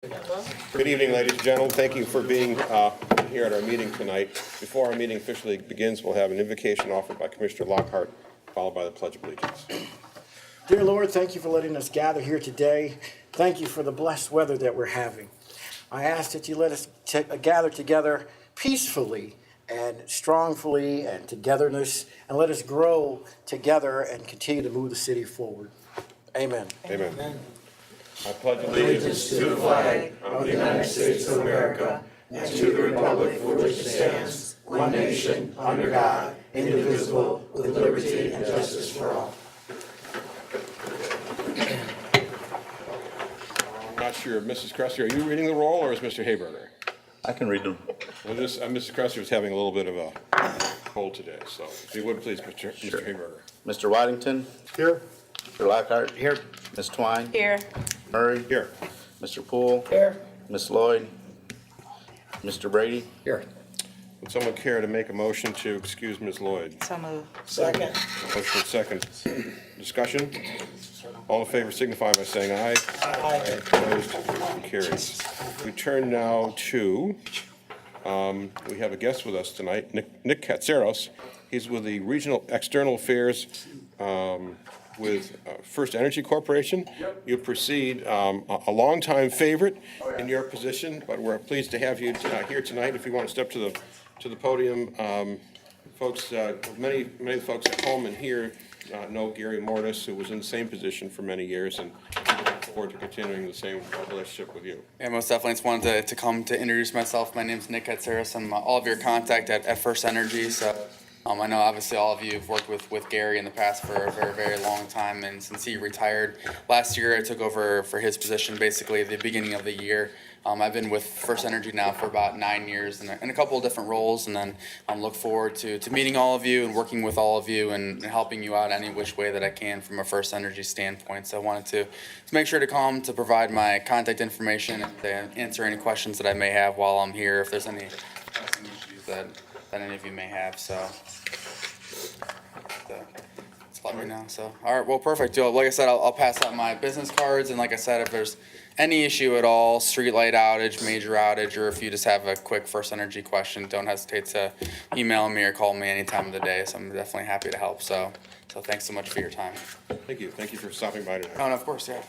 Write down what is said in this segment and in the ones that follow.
Good evening, ladies and gentlemen. Thank you for being here at our meeting tonight. Before our meeting officially begins, we'll have an invocation offered by Commissioner Lockhart, followed by the Pledge of Allegiance. Dear Lord, thank you for letting us gather here today. Thank you for the blessed weather that we're having. I ask that you let us gather together peacefully and strongly and togetherness, and let us grow together and continue to move the city forward. Amen. Amen. I pledge allegiance to the flag of the United States of America and to the republic for which it stands, one nation, under God, indivisible, with liberty and justice for all. I'm not sure, Mrs. Cressy, are you reading the roll or is Mr. Hayberger? I can read them. Well, Mrs. Cressy is having a little bit of a cold today, so if you would please, Mr. Hayberger. Mr. Waddington? Here. Mr. Lockhart? Here. Ms. Twine? Here. Murray? Here. Mr. Poole? Here. Ms. Lloyd? Mr. Brady? Here. Would someone care to make a motion to excuse Ms. Lloyd? So moved. Second. Motion second. Discussion? All in favor signify by saying aye. Aye. Opposed? Motion carries. We turn now to, we have a guest with us tonight, Nick Katsaros. He's with the Regional External Affairs with First Energy Corporation. You proceed, a longtime favorite in your position, but we're pleased to have you here tonight. If you want to step to the podium, folks, many of the folks at home and here know Gary Mortis, who was in the same position for many years, and look forward to continuing the same relationship with you. Yeah, most definitely. Just wanted to come to introduce myself. My name's Nick Katsaros. I'm all of your contact at First Energy. So I know obviously all of you have worked with Gary in the past for a very, very long time. And since he retired last year, I took over for his position basically at the beginning of the year. I've been with First Energy now for about 9 years in a couple of different roles, and then look forward to meeting all of you and working with all of you and helping you out any which way that I can from a First Energy standpoint. So I wanted to make sure to come to provide my contact information and to answer any questions that I may have while I'm here, if there's any issues that any of you may have. So let me know. So all right, well, perfect. Like I said, I'll pass out my business cards, and like I said, if there's any issue at all, street light outage, major outage, or if you just have a quick First Energy question, don't hesitate to email me or call me any time of the day. So I'm definitely happy to help. So thanks so much for your time. Thank you. Thank you for stopping by tonight. Oh, and of course, yeah.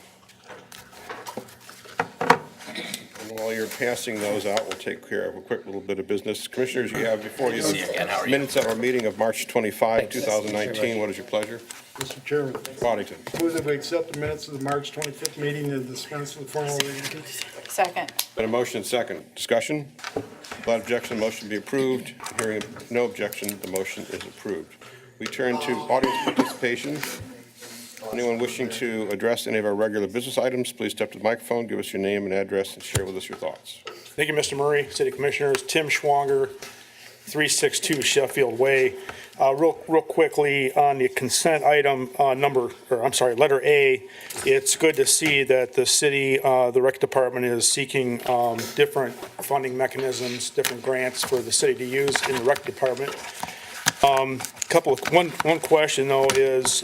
And while you're passing those out, we'll take care of a quick little bit of business. Commissioners, you have before you the minutes of our meeting of March 25, 2019. What is your pleasure? Mr. Chairman, Waddington. move that we accept the minutes of the March 25th meeting and dispense with formal reading. Second. Been a motion and second. Discussion? Without objection, the motion be approved. Hearing no objection, the motion is approved. We turn to audience participation. Anyone wishing to address any of our regular business items, please step to the microphone, give us your name and address, and share with us your thoughts. Thank you, Mr. Murray. City Commissioners, Tim Schwanger, 362 Sheffield Way. Real quickly on the consent item letter A, it's good to see that the city, the rec department is seeking different funding mechanisms, different grants for the city to use in the rec department. One question though is,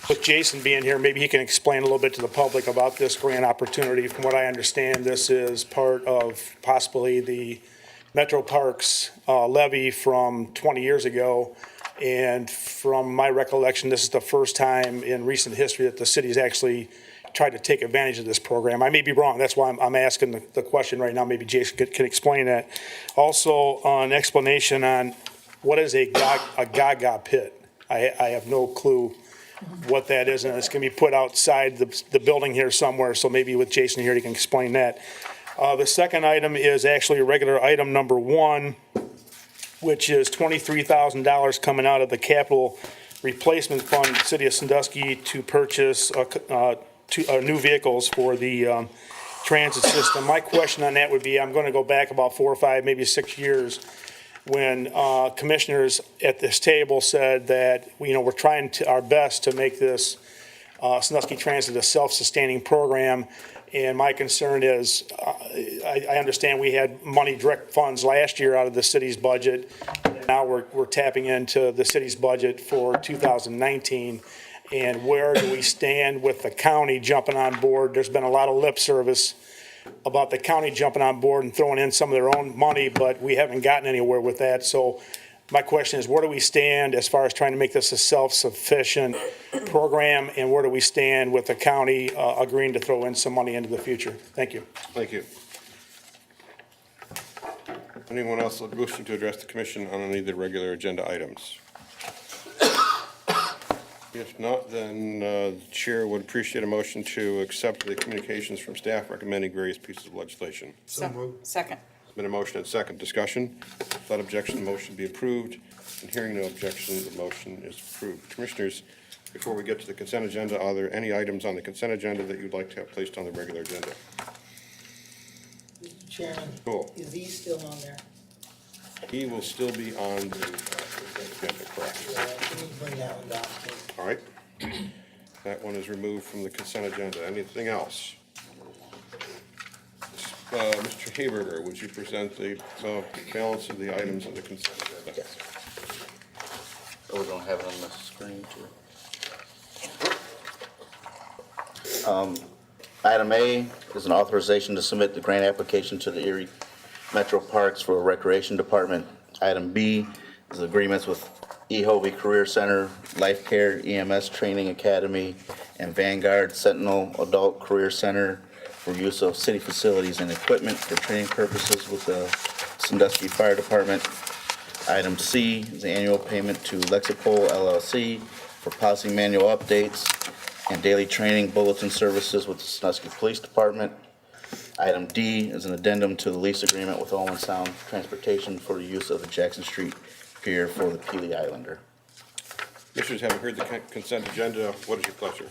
with Jason being here, maybe he can explain a little bit to the public about this grant opportunity. From what I understand, this is part of possibly the Metro Parks levy from 20 years ago. And from my recollection, this is the first time in recent history that the city's actually tried to take advantage of this program. I may be wrong. That's why I'm asking the question right now. Maybe Jason can explain that. Also, an explanation on what is a Gaga pit. I have no clue what that is, and it's going to be put outside the building here somewhere, so maybe with Jason here he can explain that. The second item is actually a regular item number 1, which is $23,000 coming out of the capital replacement fund, City of Sandusky, to purchase new vehicles for the transit system. My question on that would be, I'm going to go back about 4 or 5, maybe 6 years, when commissioners at this table said that we're trying our best to make this Sandusky Transit a self-sustaining program. And my concern is, I understand we had money, direct funds last year out of the city's budget. Now we're tapping into the city's budget for 2019. And where do we stand with the county jumping on board? There's been a lot of lip service about the county jumping on board and throwing in some of their own money, but we haven't gotten anywhere with that. So my question is, where do we stand as far as trying to make this a self-sufficient program, and where do we stand with the county agreeing to throw in some money into the future? Thank you. Thank you. Anyone else wishing to address the commission on any of the regular agenda items? If not, then the chair would appreciate a motion to accept the communications from staff recommending various pieces of legislation. Second. Been a motion and second discussion. Without objection, the motion be approved. And hearing no objection, the motion is approved. Commissioners, before we get to the consent agenda, are there any items on the consent agenda that you'd like to have placed on the regular agenda? Mr. Chairman, Cool. is he still on there? He will still be on the agenda, correct? Can you bring that one down, please? All right. That one is removed from the consent agenda. Anything else? Mr. Haberger, would you present the balance of the items on the consent agenda? Yes. Oh, we don't have it on the screen, too. Item A is an authorization to submit the grant application to the Erie Metro Parks for a Recreation Department. Item B is agreements with EHOVE Career Center, Life Care EMS Training Academy, and Vanguard Sentinel Adult Career Center for use of city facilities and equipment for training purposes with the Sandusky Fire Department. Item C is annual payment to Lexipol LLC for policy manual updates and daily training bulletin services with the Sandusky Police Department. Item D is an addendum to the lease agreement with Owen Sound Transportation for the use of the Jackson Street Pier for the Peely Islander. Commissioners, having heard the consent agenda, what is your pleasure?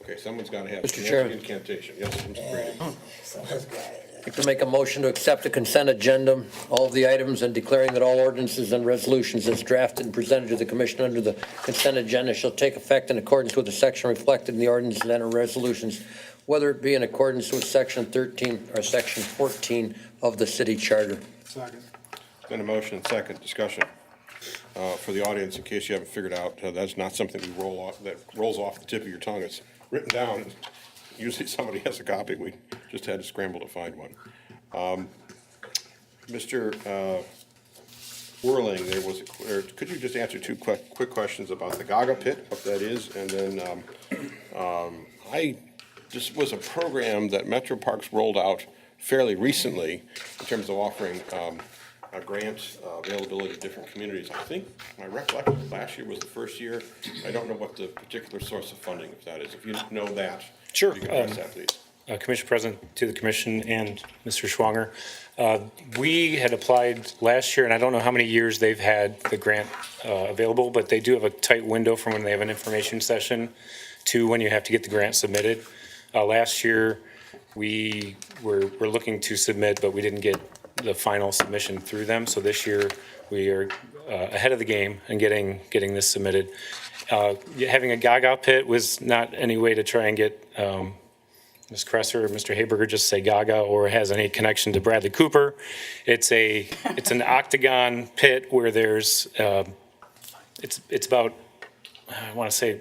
Okay, someone's got to have Mr. an Chairman. incantation. Yes, Mr. Brady. Someone's got it. I'd like to make a motion to accept the consent agenda, all of the items, and declaring that all ordinances and resolutions as drafted and presented to the commission under the consent agenda shall take effect in accordance with the section reflected in the ordinances and resolutions, whether it be in accordance with section 13 or section 14 of the city charter. Been a motion and second discussion. For the audience, in case you haven't figured out, that's not something we roll off, that rolls off the tip of your tongue. It's written down. Usually somebody has a copy. We just had to scramble to find one. Mr. Whirling, could you just answer two quick questions about the Gaga Pit, what that is? And then this was a program that Metro Parks rolled out fairly recently in terms of offering a grant availability to different communities. I think my recollection last year was the first year. I don't know what the particular source of funding of that is. If you know that, Sure. you can address that, please. Commissioner President, to the commission and Mr. Schwanger. We had applied last year, and I don't know how many years they've had the grant available, but they do have a tight window from when they have an information session to when you have to get the grant submitted. Last year, we were looking to submit, but we didn't get the final submission through them. So this year, we are ahead of the game and getting this submitted. Having a Gaga pit was not any way to try and get Ms. Kresser or Mr. Haberger just say Gaga or has any connection to Bradley Cooper. It's an octagon pit where there's it's about, I want to say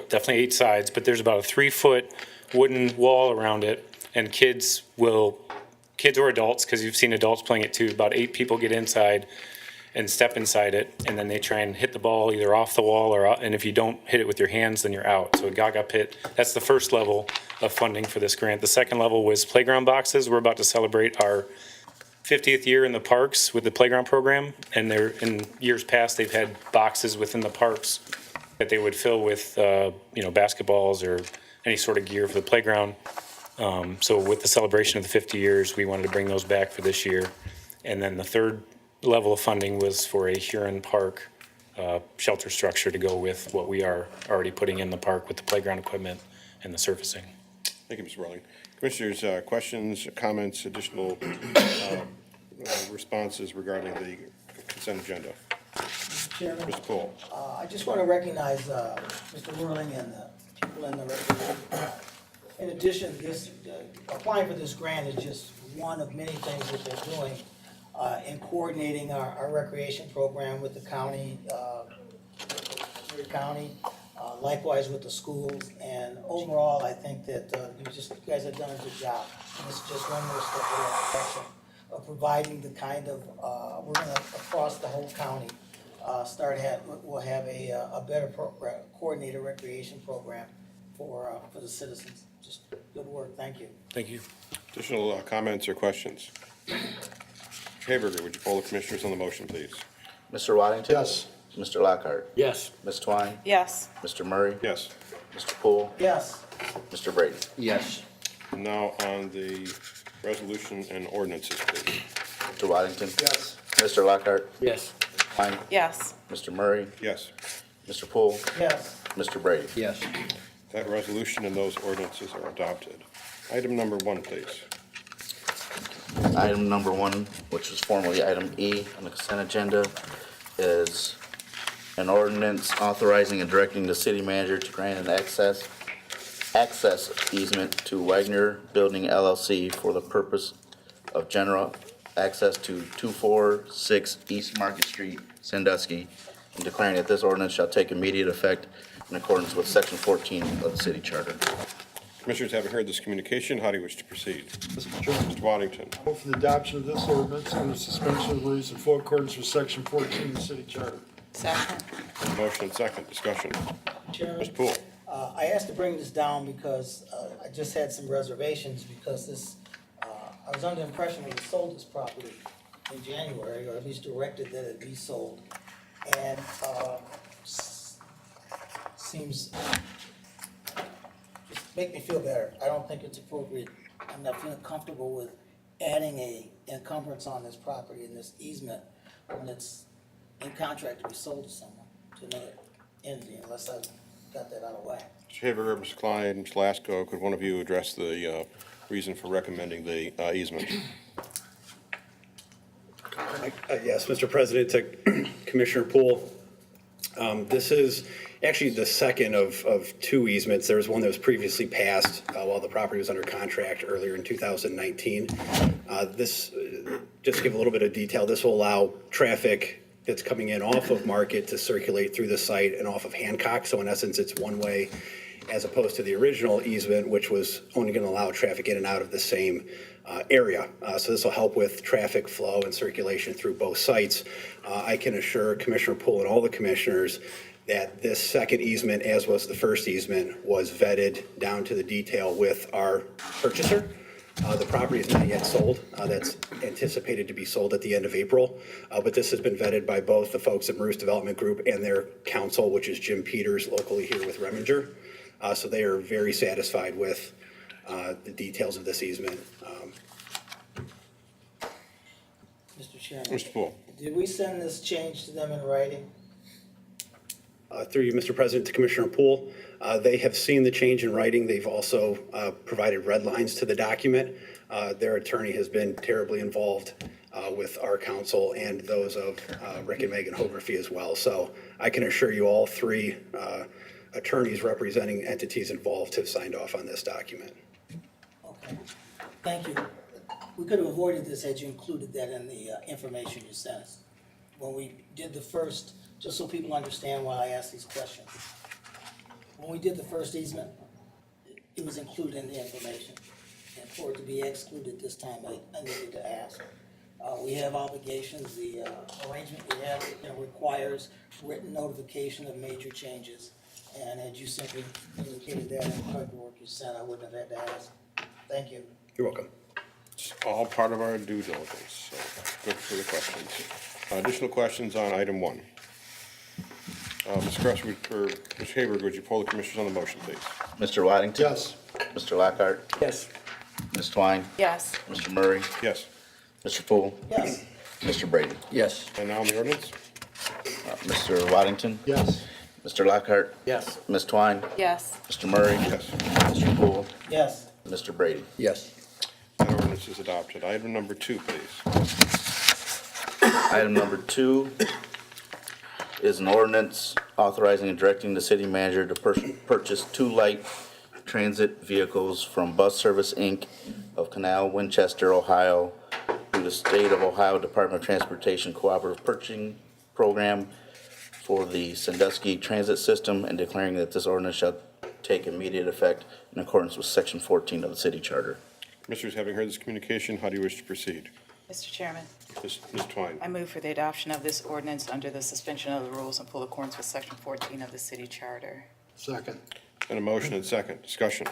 definitely 8 sides, but there's about a 3-foot wooden wall around it, and kids or adults, because you've seen adults playing it too, about 8 people get inside and step inside it, and then they try and hit the ball either off the wall or out, and if you don't hit it with your hands, then you're out. So a Gaga pit, that's the first level of funding for this grant. The second level was playground boxes. We're about to celebrate our 50th year in the parks with the playground program, and in years past, they've had boxes within the parks that they would fill with, basketballs or any sort of gear for the playground. So with the celebration of the 50 years, we wanted to bring those back for this year. And then the third level of funding was for a Huron Park shelter structure to go with what we are already putting in the park with the playground equipment and the surfacing. Thank you, Mr. Whirling. Commissioners, questions, comments, additional responses regarding the consent agenda? Mr. Chairman, Mr. Poole. I just want to recognize Mr. Whirling and the people in the resolution. In addition, applying for this grant is just one of many things that they're doing in coordinating our recreation program with the county, likewise with the schools. And overall, I think that you guys have done a good job. And it's just one more step in that direction of providing the kind of, we're gonna, across the whole county, we'll have a better program, coordinated recreation program for the citizens. Just good work, thank you. Thank you. Additional comments or questions? Haberger, would you poll the commissioners on the motion, please? Mr. Waddington? Yes. Mr. Lockhart? Yes. Ms. Twine? Yes. Mr. Murray? Yes. Mr. Poole? Yes, Mr. Brady? Yes. Now on the resolution and ordinances, please. Mr. Waddington? Yes. Mr. Lockhart? Yes. Twine? Yes. Mr. Murray? Yes. Mr. Poole? yes, Mr. Brady? Yes. That resolution and those ordinances are adopted. Item number 1, please. Item number 1, which was formerly item E on the consent agenda, is an ordinance authorizing and directing the city manager to grant an access easement to Wagner Building LLC for the purpose of general access to 246 East Market Street, Sandusky, and declaring that this ordinance shall take immediate effect in accordance with Section 14 of the city charter. Commissioners, having heard this communication, how do you wish to proceed? Mr. Chairman, Mr. Waddington. move for the adoption of this ordinance under suspension of rules in full accordance with Section 14 of the city charter. Second. Motion and second. Discussion. Chairman. Mr. Poole. I asked to bring this down because I just had some reservations because this, I was under the impression when we sold this property in January, or at least directed that it be sold. And seems, just make me feel better. I don't think it's appropriate. I'm not feeling comfortable with adding a encumbrance on this property and this easement when it's in contract to be sold to someone, to another entity, unless I've got that out of whack. Mr. Haberger, Mr. Klein, Mr. Lasko, could one of you address the reason for recommending the easement? Yes, Mr. President, to Commissioner Poole. This is actually the second of 2 easements. There was one that was previously passed while the property was under contract earlier in 2019. This, just to give a little bit of detail, this will allow traffic that's coming in off of Market to circulate through the site and off of Hancock. So in essence, it's one way, as opposed to the original easement, which was only going to allow traffic in and out of the same area. So this will help with traffic flow and circulation through both sites. I can assure Commissioner Poole and all the commissioners that this second easement, as was the first easement, was vetted down to the detail with our purchaser. The property is not yet sold. That's anticipated to be sold at the end of April. But this has been vetted by both the folks at Maroos Development Group and their counsel, which is Jim Peters, locally here with Reminger. So they are very satisfied with the details of this easement. Mr. Chairman. Mr. Poole. Did we send this change to them in writing? Through you, Mr. President, to Commissioner Poole, they have seen the change in writing. They've also provided red lines to the document. Their attorney has been terribly involved with our counsel and those of Rick and Megan Hogerfee as well. So I can assure you all 3 attorneys representing entities involved have signed off on this document. Okay, thank you. We could have avoided this had you included that in the information you sent us. When we did the first, just so people understand why I asked these questions. When we did the first easement, it was included in the information. And for it to be excluded this time, I needed to ask. We have obligations, the arrangement we have, requires written notification of major changes. And had you simply indicated that in the paperwork you sent, I wouldn't have had to ask. Thank you. You're welcome. It's all part of our due diligence, so good for the questions. Additional questions on item 1? Ms. Kress, or Ms. Haberger, would you poll the commissioners on the motion, please? Mr. Waddington? Yes. Mr. Lockhart? Yes. Ms. Twine? Yes. Mr. Murray? Yes. Mr. Poole? Yes, Mr. Brady? Yes. And now on the ordinance? Mr. Waddington? Yes. Mr. Lockhart? Yes. Ms. Twine? Yes. Mr. Murray? Yes. Mr. Poole? yes, Mr. Brady? Yes. That ordinance is adopted. Item number 2, please. Item number 2 is an ordinance authorizing and directing the city manager to purchase 2 light transit vehicles from Bus Service, Inc. of Canal, Winchester, Ohio, through the State of Ohio Department of Transportation Cooperative Purchasing Program for the Sandusky transit system and declaring that this ordinance shall take immediate effect in accordance with Section 14 of the city charter. Commissioners, having heard this communication, how do you wish to proceed? Mr. Chairman, Ms. Twine. I move for the adoption of this ordinance under the suspension of the rules in full accordance with Section 14 of the city charter. Second. And a motion and second. Discussion.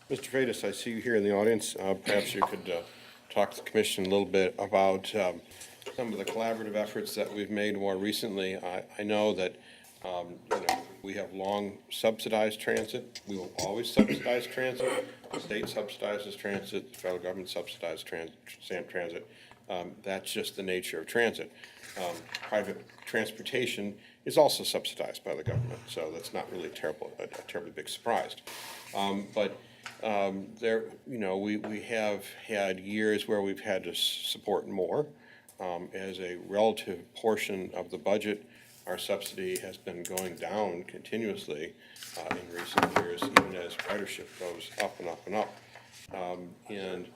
Mr. Freitas, I see you here in the audience. Perhaps you could talk to the commission a little bit about some of the collaborative efforts that we've made more recently. I know that we have long subsidized transit. We will always subsidize transit. The state subsidizes transit. The federal government subsidizes transit. That's just the nature of transit. Private transportation is also subsidized by the government, so that's not really a terribly big surprise. But there, we have had years where we've had to support more. As a relative portion of the budget, our subsidy has been going down continuously in recent years, even as ridership goes up and up and up. And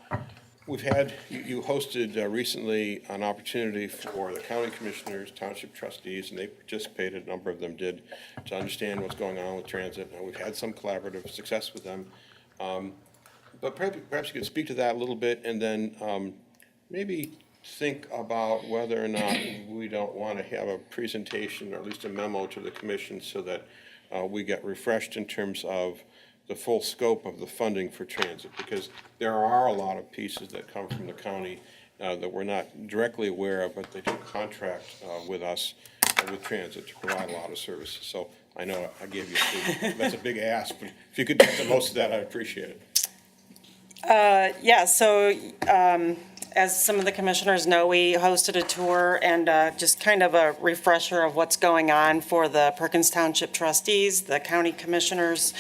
we've had, you hosted recently an opportunity for the county commissioners, township trustees, and they participated, a number of them did, to understand what's going on with transit. And we've had some collaborative success with them. But perhaps you could speak to that a little bit, and then maybe think about whether or not we don't want to have a presentation, or at least a memo to the commission, so that we get refreshed in terms of the full scope of the funding for transit, because there are a lot of pieces that come from the county that we're not directly aware of, but they do contract with us with transit to provide a lot of services. So I know I gave you that's a big ask, but if you could get the most of that, I'd appreciate it. Yeah, so as some of the commissioners know, we hosted a tour and just kind of a refresher of what's going on for the Perkins Township trustees, the county commissioners,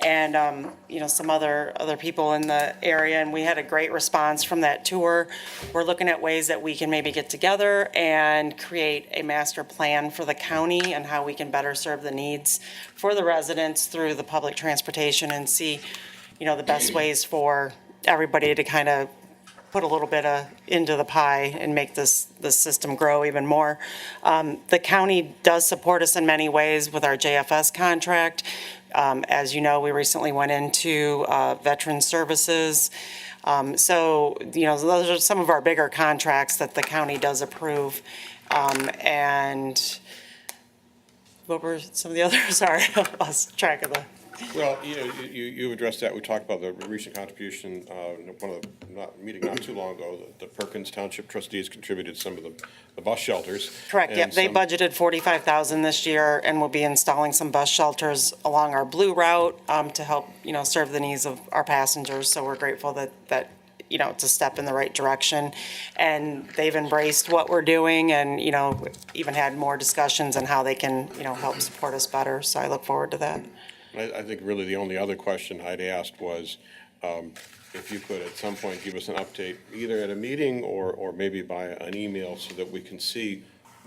and some other people in the area, and we had a great response from that tour. We're looking at ways that we can maybe get together and create a master plan for the county and how we can better serve the needs for the residents through the public transportation, and see the best ways for everybody to kind of put a little bit into the pie and make this system grow even more. The county does support us in many ways with our JFS contract. As you know, we recently went into veteran services. So those are some of our bigger contracts that the county does approve. And what were some of the others? Sorry, I lost track of the. Well, you addressed that. We talked about the recent contribution, one of the meeting not too long ago, the Perkins Township trustees contributed some of the bus shelters. Correct, yep. They budgeted $45,000 this year, and we'll be installing some bus shelters along our blue route to help, serve the needs of our passengers. So we're grateful that it's a step in the right direction. And they've embraced what we're doing, and, even had more discussions on how they can, help support us better. So I look forward to that. I think really the only other question I'd asked was if you could at some point give us an update, either at a meeting or maybe by an email, so that we can see,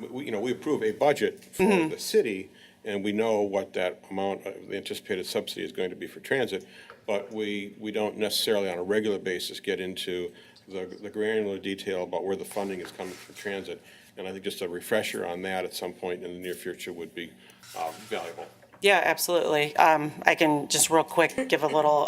we approve a budget for the city, and we know what that amount of the anticipated subsidy is going to be for transit, but we don't necessarily on a regular basis get into the granular detail about where the funding is coming from transit. And I think just a refresher on that at some point in the near future would be valuable. Yeah, absolutely. I can just real quick give a little,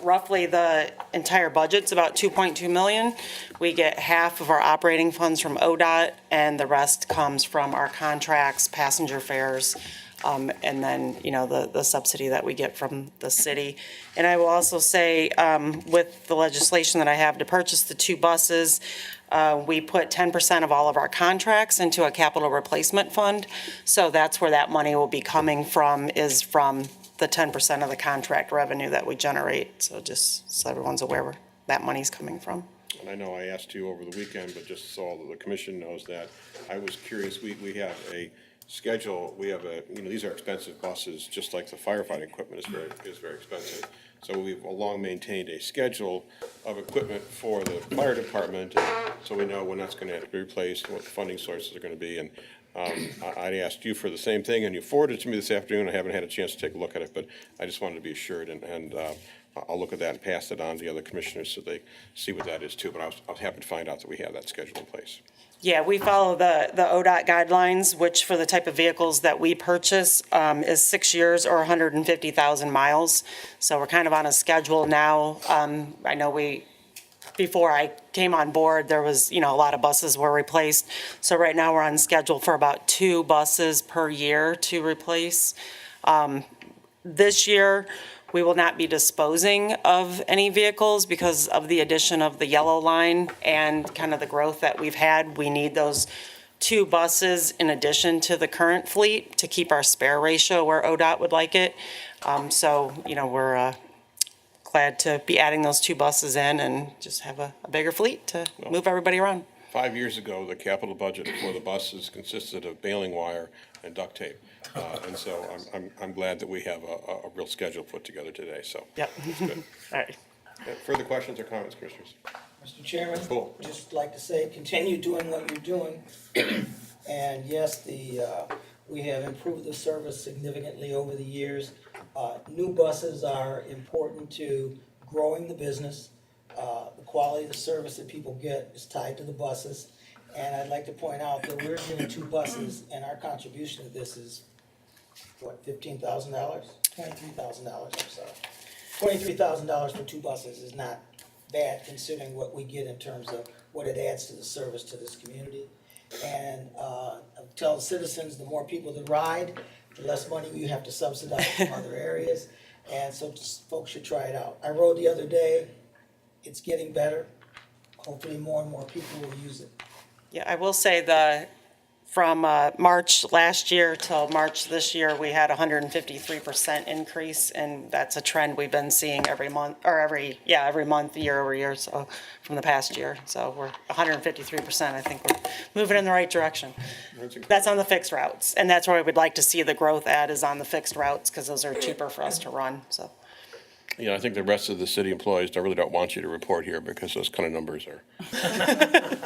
roughly the entire budget's about $2.2 million. We get half of our operating funds from ODOT, and the rest comes from our contracts, passenger fares, and then, the subsidy that we get from the city. And I will also say, with the legislation that I have to purchase the 2 buses, we put 10% of all of our contracts into a capital replacement fund. So that's where that money will be coming from, is from the 10% of the contract revenue that we generate. So just so everyone's aware where that money's coming from. And I know I asked you over the weekend, but just so all of the commission knows that, I was curious, we have a schedule, we have these are expensive buses, just like the firefighting equipment is very expensive. So we've long maintained a schedule of equipment for the fire department, so we know when that's going to have to be replaced, and what the funding sources are going to be. And I asked you for the same thing, and you forwarded it to me this afternoon. I haven't had a chance to take a look at it, but I just wanted to be assured. And I'll look at that and pass it on to the other commissioners so they see what that is too. But I was happy to find out that we have that schedule in place. Yeah, we follow the ODOT guidelines, which for the type of vehicles that we purchase is 6 years or 150,000 miles. So we're kind of on a schedule now. I know before I came on board, there was, a lot of buses were replaced. So right now we're on schedule for about 2 buses per year to replace. This year, we will not be disposing of any vehicles because of the addition of the yellow line and kind of the growth that we've had. We need those 2 buses in addition to the current fleet to keep our spare ratio where ODOT would like it. So, we're glad to be adding those 2 buses in and just have a bigger fleet to move everybody around. 5 years ago, the capital budget for the buses consisted of baling wire and duct tape. And so I'm glad that we have a real schedule put together today, so. Yep. That's good. All right. Further questions or comments, commissioners? Mr. Chairman, Cool. just like to say, continue doing what you're doing. And yes, we have improved the service significantly over the years. New buses are important to growing the business. The quality of the service that people get is tied to the buses. And I'd like to point out that we're doing 2 buses, and our contribution to this is, $15,000? $23,000, I'm sorry. $23,000 for 2 buses is not bad considering what we get in terms of what it adds to the service to this community. And I tell the citizens, the more people that ride, the less money you have to subsidize from other areas. And so folks should try it out. I rode the other day. It's getting better. Hopefully more and more people will use it. Yeah, I will say from March last year till March this year, we had 153% increase, and that's a trend we've been seeing every month, every month, year over year, so from the past year. So we're 153%. I think we're moving in the right direction. That's on the fixed routes, and that's where we'd like to see the growth at is on the fixed routes because those are cheaper for us to run. So. I think the rest of the city employees really don't want you to report here because those kind of numbers are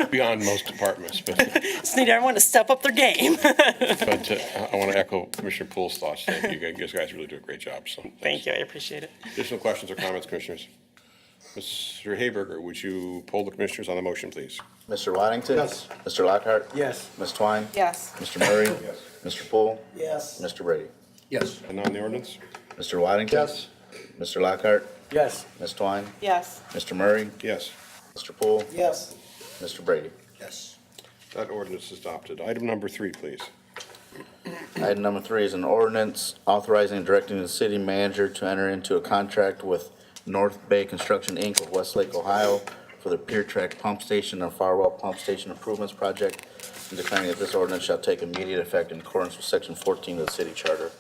beyond most departments. But Just need everyone to step up their game. I want to echo Commissioner Poole's thoughts. Thank you. You guys really do a great job. So Thank you. I appreciate it. Additional questions or comments, commissioners? Mr. Hayberger, would you poll the commissioners on the motion, please? Mr. Waddington? Yes. Mr. Lockhart? Yes. Ms. Twine? Yes. Mr. Murray? Yes. Mr. Poole? Yes. Mr. Brady? Yes. And on the ordinance? Mr. Waddington? Yes. Mr. Lockhart? Yes. Ms. Twine? Yes. Mr. Murray? Yes. Mr. Poole? Yes. Mr. Brady? Yes. That ordinance is adopted. Item number 3, please. Item number 3 is an ordinance authorizing and directing the city manager to enter into a contract with North Bay Construction, Inc. of Westlake, Ohio for the Pier Track Pump Station and Farwell Pump Station Improvements Project, and declaring that this ordinance shall take immediate effect in accordance with Section 14 of the city charter.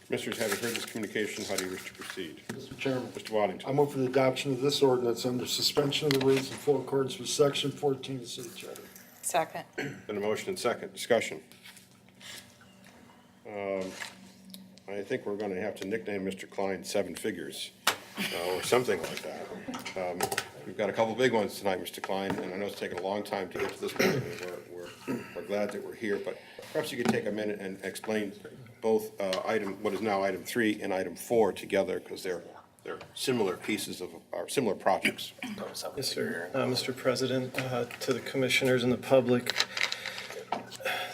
Commissioners, having heard this communication, how do you wish to proceed? Mr. Chairman, Mr. I Waddington. move for the adoption of this ordinance under suspension of the rules in full accordance with Section 14 of the city charter. Second. Been a motion and second. Discussion. I think we're going to have to nickname Mr. Klein 7 Figures or something like that. We've got a couple big ones tonight, Mr. Klein, and I know it's taken a long time to get to this point. And we're glad that we're here, but perhaps you could take a minute and explain both what is now item 3 and item 4 together, because they're similar pieces of our similar projects. Yes, sir. Mr. President, to the commissioners and the public,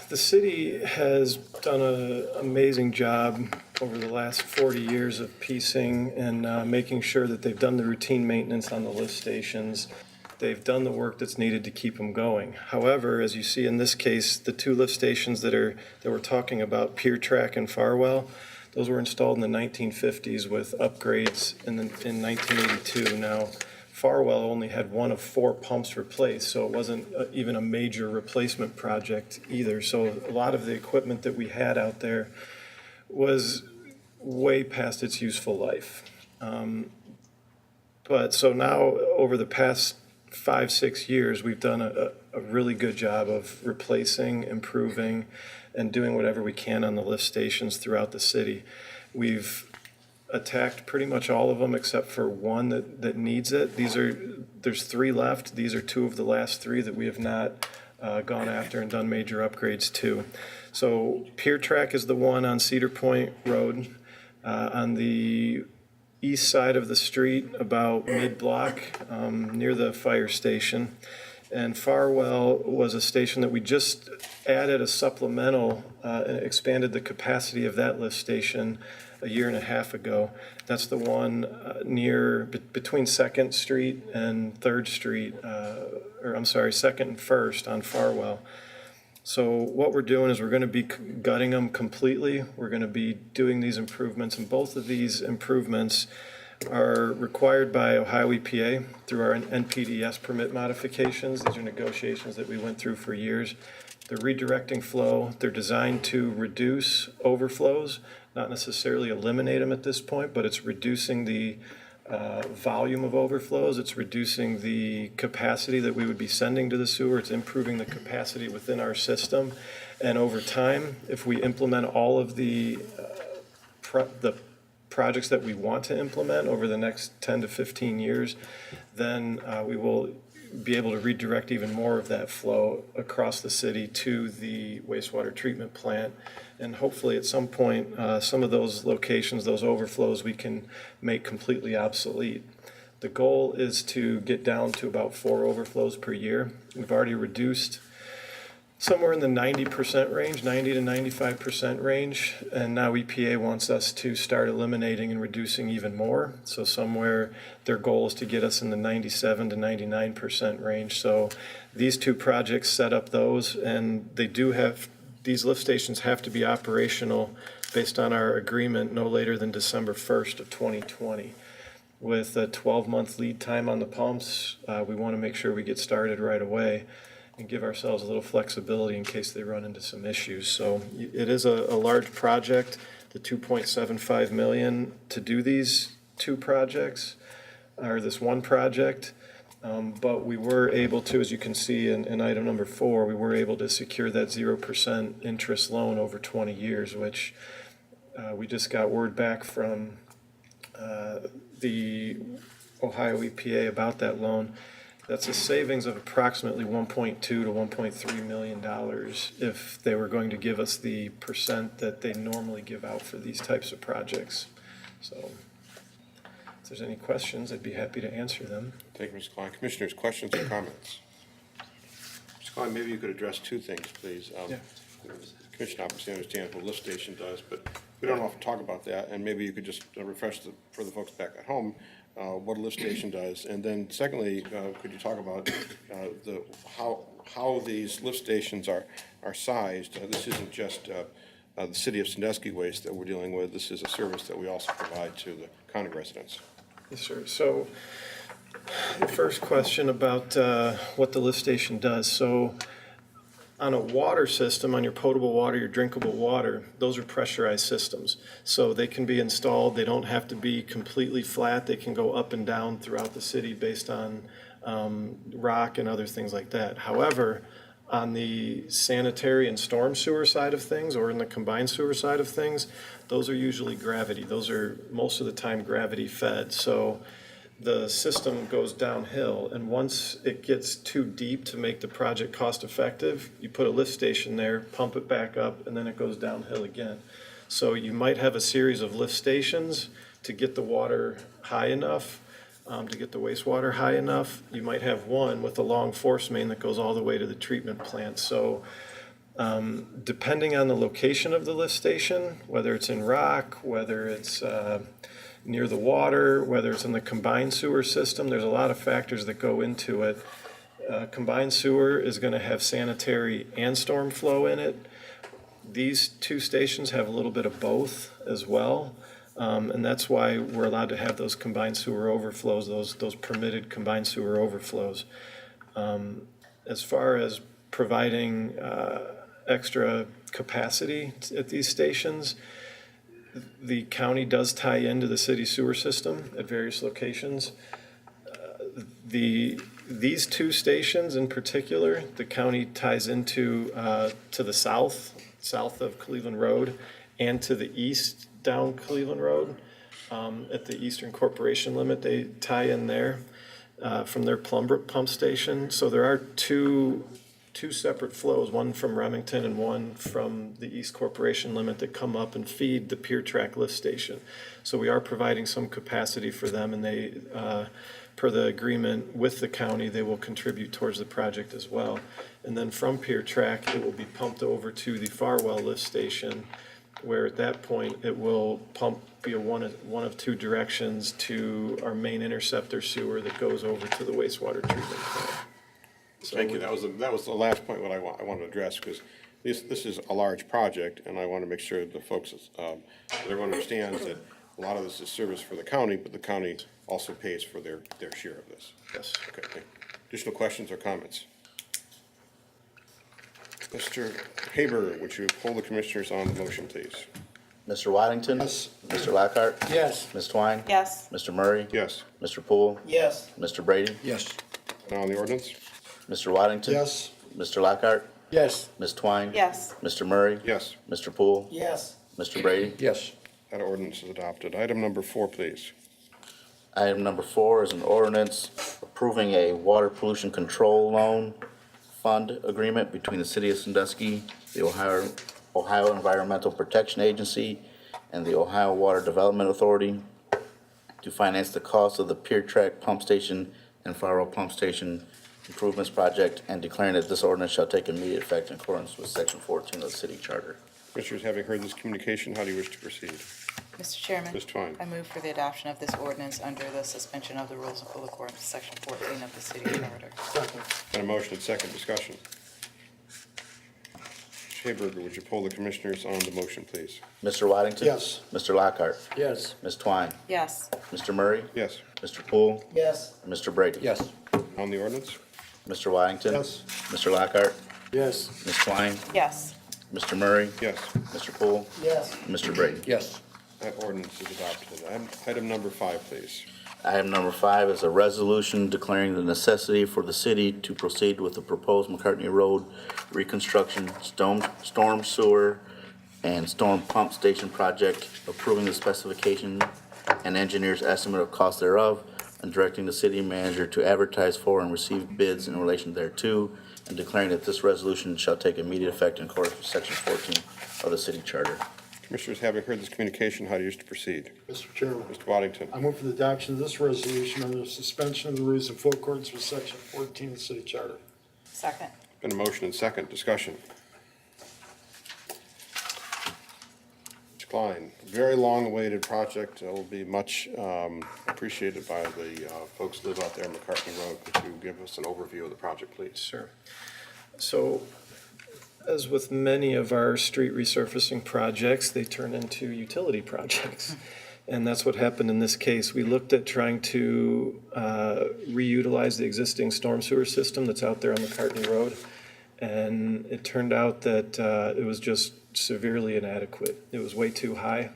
the city has done an amazing job over the last 40 years of piecing and making sure that they've done the routine maintenance on the lift stations. They've done the work that's needed to keep them going. However, as you see in this case, the 2 lift stations that we're talking about, Pier Track and Farwell, those were installed in the 1950s with upgrades in 1982. Now, Farwell only had 1 of 4 pumps replaced, so it wasn't even a major replacement project either. So a lot of the equipment that we had out there was way past its useful life. But so now, over the past 5-6 years, we've done a really good job of replacing, improving, and doing whatever we can on the lift stations throughout the city. We've attacked pretty much all of them except for 1 that needs it. There's 3 left. These are 2 of the last 3 that we have not gone after and done major upgrades to. So Pier Track is the one on Cedar Point Road. On the east side of the street, about mid-block, near the fire station. And Farwell was a station that we just added a supplemental, and expanded the capacity of that lift station a year and a half ago. That's the one between Second Street and Third Street, or I'm sorry, Second and First on Farwell. So what we're doing is we're going to be gutting them completely. We're going to be doing these improvements, and both of these improvements are required by Ohio EPA through our NPDES permit modifications. These are negotiations that we went through for years. They're redirecting flow. They're designed to reduce overflows, not necessarily eliminate them at this point, but it's reducing the volume of overflows. It's reducing the capacity that we would be sending to the sewer. It's improving the capacity within our system. And over time, if we implement all of the projects that we want to implement over the next 10 to 15 years, then we will be able to redirect even more of that flow across the city to the wastewater treatment plant. And hopefully at some point, some of those locations, those overflows, we can make completely obsolete. The goal is to get down to about 4 overflows per year. We've already reduced somewhere in the 90% range, 90 to 95% range, and now EPA wants us to start eliminating and reducing even more. So somewhere their goal is to get us in the 97 to 99% range. So these two projects set up those, and they do have, these lift stations have to be operational based on our agreement no later than December 1st of 2020. With a 12-month lead time on the pumps, we want to make sure we get started right away and give ourselves a little flexibility in case they run into some issues. So it is a large project, the $2.75 million to do these two projects, or this one project. But we were able to, as you can see in item number 4, we were able to secure that 0% interest loan over 20 years, which we just got word back from the Ohio EPA about that loan. That's a savings of approximately $1.2 to $1.3 million if they were going to give us the percent that they normally give out for these types of projects. So if there's any questions, I'd be happy to answer them. Thank you, Mr. Klein. Commissioners, questions or comments? Mr. Klein, maybe you could address two things, please. Yeah. The Commission obviously understands what a lift station does, but we don't often talk about that, and maybe you could just refresh for the folks back at home what a lift station does. And then secondly, could you talk about how these lift stations are sized? This isn't just the city of Sandusky waste that we're dealing with. This is a service that we also provide to the county residents. Yes, sir. So the first question about what the lift station does. So on a water system, on your potable water, your drinkable water, those are pressurized systems. So they can be installed. They don't have to be completely flat. They can go up and down throughout the city based on rock and other things like that. However, on the sanitary and storm sewer side of things, or in the combined sewer side of things, those are usually gravity. Those are most of the time gravity fed. So the system goes downhill, and once it gets too deep to make the project cost effective, you put a lift station there, pump it back up, and then it goes downhill again. So you might have a series of lift stations to get the water high enough, to get the wastewater high enough. You might have one with a long force main that goes all the way to the treatment plant. So depending on the location of the lift station, whether it's in rock, whether it's near the water, whether it's in the combined sewer system, there's a lot of factors that go into it. Combined sewer is going to have sanitary and storm flow in it. These two stations have a little bit of both as well, and that's why we're allowed to have those combined sewer overflows, those permitted combined sewer overflows. As far as providing extra capacity at these stations, the county does tie into the city sewer system at various locations. These two stations in particular, the county ties into to the south of Cleveland Road, and to the east down Cleveland Road. At the Eastern Corporation limit, they tie in there from their pump station. So there are two two separate flows, one from Remington and one from the East Corporation limit that come up and feed the Pier Track lift station. So we are providing some capacity for them, and they, per the agreement with the county, they will contribute towards the project as well. And then from Pier Track, it will be pumped over to the Farwell lift station, where at that point, it will pump via one of two directions to our main interceptor sewer that goes over to the wastewater treatment plant. So Thank you. That was the last point what I wanted to address, because this is a large project, and I want to make sure the folks, that everyone understands that a lot of this is service for the county, but the county also pays for their share of this. Yes. Okay, thank you. Additional questions or comments? Mr. Haber, would you poll the commissioners on the motion, please? Mr. Waddington? Yes. Mr. Lockhart? Yes. Ms. Twine? Yes. Mr. Murray? Yes. Mr. Poole? Yes. Mr. Brady? Yes. Now on the ordinance? Mr. Waddington? Yes. Mr. Lockhart? Yes. Ms. Twine? Yes. Mr. Murray? Yes. Mr. Poole? Yes. Mr. Brady? Yes. That ordinance is adopted. Item number 4, please. Item number 4 is an ordinance approving a water pollution control loan fund agreement between the City of Sandusky, the Ohio Environmental Protection Agency, and the Ohio Water Development Authority to finance the cost of the Pier Track Pump Station and Farwell Pump Station Improvements Project, and declaring that this ordinance shall take immediate effect in accordance with Section 14 of the City Charter. Commissioners, having heard this communication, how do you wish to proceed? Mr. Chairman. Ms. Twine. I move for the adoption of this ordinance under the suspension of the rules in full accordance with Section 14 of the City Charter. Got a motion and second discussion. Mr. Haberger, would you poll the commissioners on the motion, please? Mr. Waddington? Yes. Mr. Lockhart? Yes. Ms. Twine? Yes. Mr. Murray? Yes. Mr. Poole? Yes. And Mr. Brady? Yes. On the ordinance? Mr. Waddington? Yes. Mr. Lockhart? Yes. Ms. Twine? Yes. Mr. Murray? Yes. Mr. Poole? Yes. And Mr. Brady? Yes. That ordinance is adopted. Item number 5, please. Item number 5 is a resolution declaring the necessity for the city to proceed with the proposed McCartney Road reconstruction, storm sewer, and storm pump station project, approving the specification and engineer's estimate of cost thereof, and directing the city manager to advertise for and receive bids in relation thereto, and declaring that this resolution shall take immediate effect in accordance with Section 14 of the City Charter. Commissioners, having heard this communication, how do you wish to proceed? Mr. Chairman, Mr. Waddington. I move for the adoption of this resolution under the suspension of the rules in full accordance with Section 14 of the City Charter. Second. Been a motion and second discussion. Mr. Klein, very long-awaited project. It will be much appreciated by the folks who live out there on McCartney Road. Could you give us an overview of the project, please? Sure. So, as with many of our street resurfacing projects, they turn into utility projects. And that's what happened in this case. We looked at trying to reutilize the existing storm sewer system that's out there on McCartney Road. And it turned out that it was just severely inadequate. It was way too high.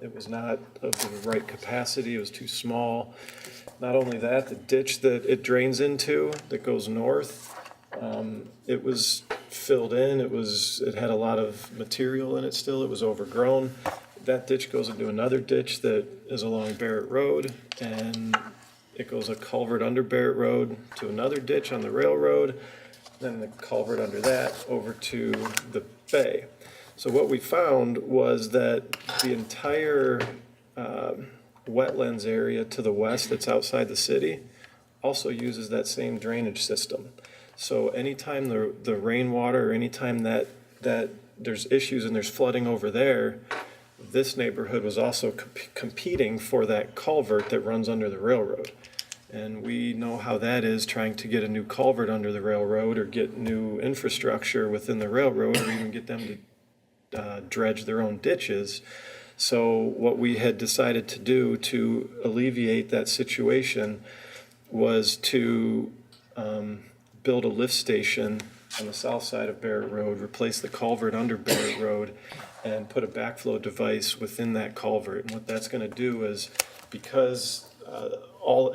It was not of the right capacity. It was too small. Not only that, the ditch that it drains into that goes north, it was filled in. It had a lot of material in it still. It was overgrown. That ditch goes into another ditch that is along Barrett Road, and it goes a culvert under Barrett Road to another ditch on the railroad, then the culvert under that over to the bay. So what we found was that the entire wetlands area to the west that's outside the city also uses that same drainage system. So anytime the rainwater, or anytime that there's issues and there's flooding over there, this neighborhood was also competing for that culvert that runs under the railroad. And we know how that is, trying to get a new culvert under the railroad or get new infrastructure within the railroad, or even get them to dredge their own ditches. So what we had decided to do to alleviate that situation was to build a lift station on the south side of Barrett Road, replace the culvert under Barrett Road, and put a backflow device within that culvert. And what that's going to do is, because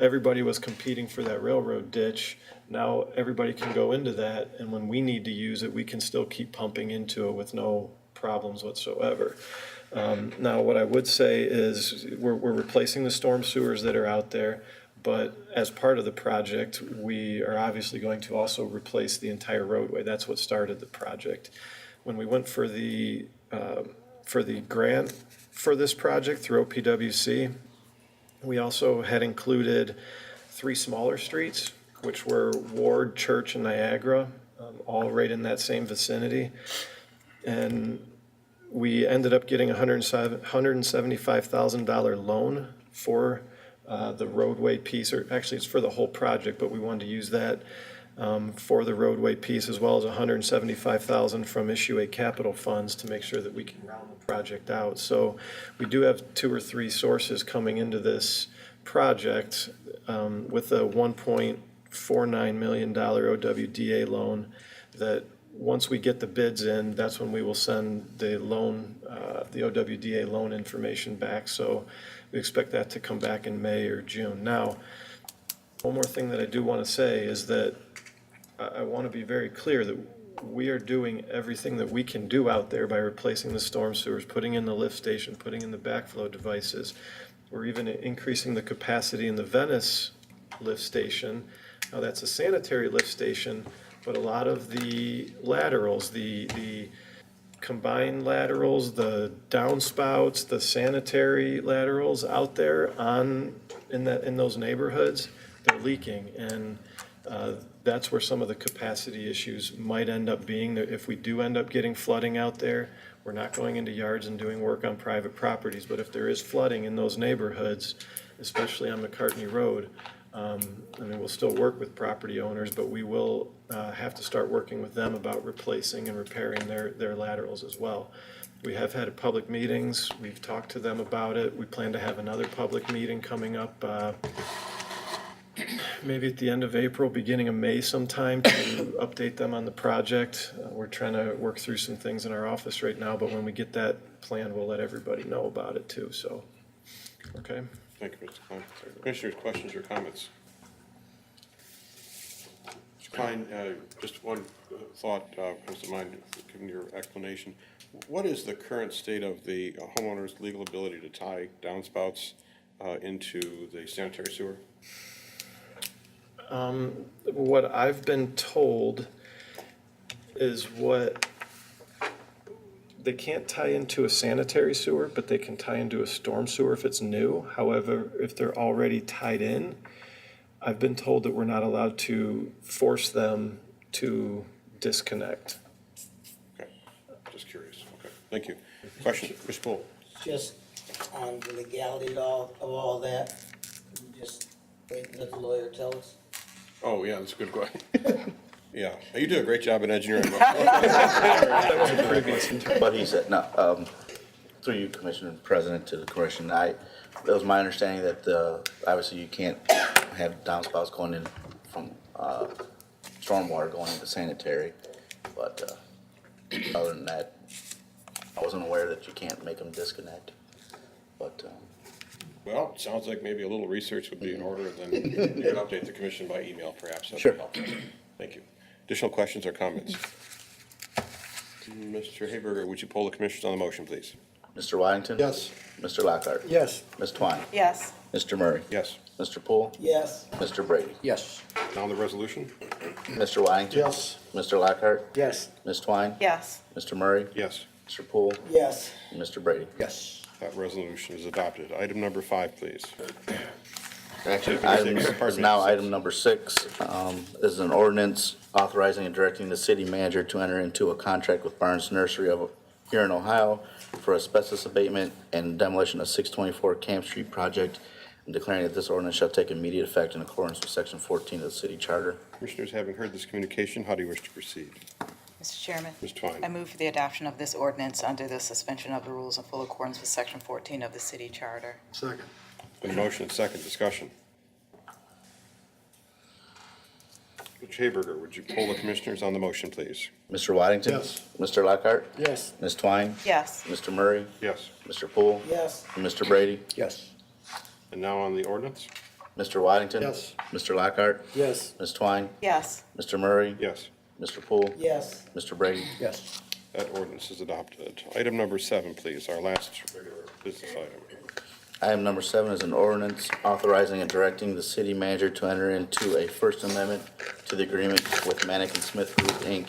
everybody was competing for that railroad ditch, now everybody can go into that, and when we need to use it, we can still keep pumping into it with no problems whatsoever. Now, what I would say is we're replacing the storm sewers that are out there, But as part of the project, we are obviously going to also replace the entire roadway. That's what started the project. When we went for the grant for this project through OPWC, we also had included 3 smaller streets, which were Ward, Church, and Niagara, all right in that same vicinity. And we ended up getting a $175,000 loan for the roadway piece, or actually it's for the whole project, but we wanted to use that for the roadway piece, as well as $175,000 from Issue A capital funds to make sure that we can round the project out. So we do have 2 or 3 sources coming into this project with a $1.49 million OWDA loan that once we get the bids in, that's when we will send the loan, the OWDA loan information back. So we expect that to come back in May or June. Now, one more thing that I do want to say is that I want to be very clear that we are doing everything that we can do out there by replacing the storm sewers, putting in the lift station, putting in the backflow devices. We're even increasing the capacity in the Venice lift station. Now, that's a sanitary lift station, but a lot of the laterals, the combined laterals, the downspouts, the sanitary laterals out there in those neighborhoods, they're leaking. And that's where some of the capacity issues might end up being. If we do end up getting flooding out there, we're not going into yards and doing work on private properties. But if there is flooding in those neighborhoods, especially on McCartney Road, I mean, we'll still work with property owners, but we will have to start working with them about replacing and repairing their laterals as well. We have had public meetings. We've talked to them about it. We plan to have another public meeting coming up maybe at the end of April, beginning of May sometime, to update them on the project. We're trying to work through some things in our office right now, but when we get that plan, we'll let everybody know about it too, so, okay? Thank you, Mr. Klein. Commissioners, questions or comments? Mr. Klein, just one thought comes to mind, given your explanation. What is the current state of the homeowner's legal ability to tie downspouts into the sanitary sewer? What I've been told is they can't tie into a sanitary sewer, but they can tie into a storm sewer if it's new. However, if they're already tied in, I've been told that we're not allowed to force them to disconnect. Okay, just curious. Okay, thank you. Question, Ms. Poole? Just on the legality of all that, just wait and let the lawyer tell us. Oh, yeah, that's a good question. Yeah, you do a great job in engineering. But he said, no, through you, Commissioner President, to the commission, it was my understanding that obviously you can't have downspouts going in from stormwater going into sanitary, but other than that, I wasn't aware that you can't make them disconnect, but. Well, it sounds like maybe a little research would be in order, then you can update the commission by email, perhaps. That'd be Sure. helpful. Thank you. Additional questions or comments? Mr. Haberger, would you poll the commissioners on the motion, please? Mr. Waddington? Yes. Mr. Lockhart? Yes. Ms. Twine? Yes. Mr. Murray? Yes. Mr. Poole? Yes. Mr. Brady? Yes. Now the resolution? Mr. Waddington? Yes. Mr. Lockhart? Yes. Ms. Twine? Yes. Mr. Murray? Yes. Mr. Poole? Yes. And Mr. Brady? Yes. That resolution is adopted. Item number 5, please. Actually, Pardon me. now item number 6 is an ordinance authorizing and directing the city manager to enter into a contract with Barnes Nursery here in Ohio for asbestos abatement and demolition of 624 Camp Street project, and declaring that this ordinance shall take immediate effect in accordance with Section 14 of the city charter. Commissioners, having heard this communication, how do you wish to proceed? Mr. Chairman. Ms. Twine. I move for the adoption of this ordinance under the suspension of the rules in full accordance with Section 14 of the city charter. Second. Been motion and second discussion. Mr. Haberger, would you poll the commissioners on the motion, please? Mr. Waddington? Yes. Mr. Lockhart? Yes. Ms. Twine? Yes. Mr. Murray? Yes. Mr. Poole? Yes. And Mr. Brady? Yes. And now on the ordinance? Mr. Waddington? Yes. Mr. Lockhart? Yes. Ms. Twine? Yes. Mr. Murray? Yes. Mr. Poole? Yes. Mr. Brady? Yes. That ordinance is adopted. Item number 7, please, our last regular business item. Item number 7 is an ordinance authorizing and directing the city manager to enter into a First Amendment to the agreement with Manick and Smith Group, Inc.,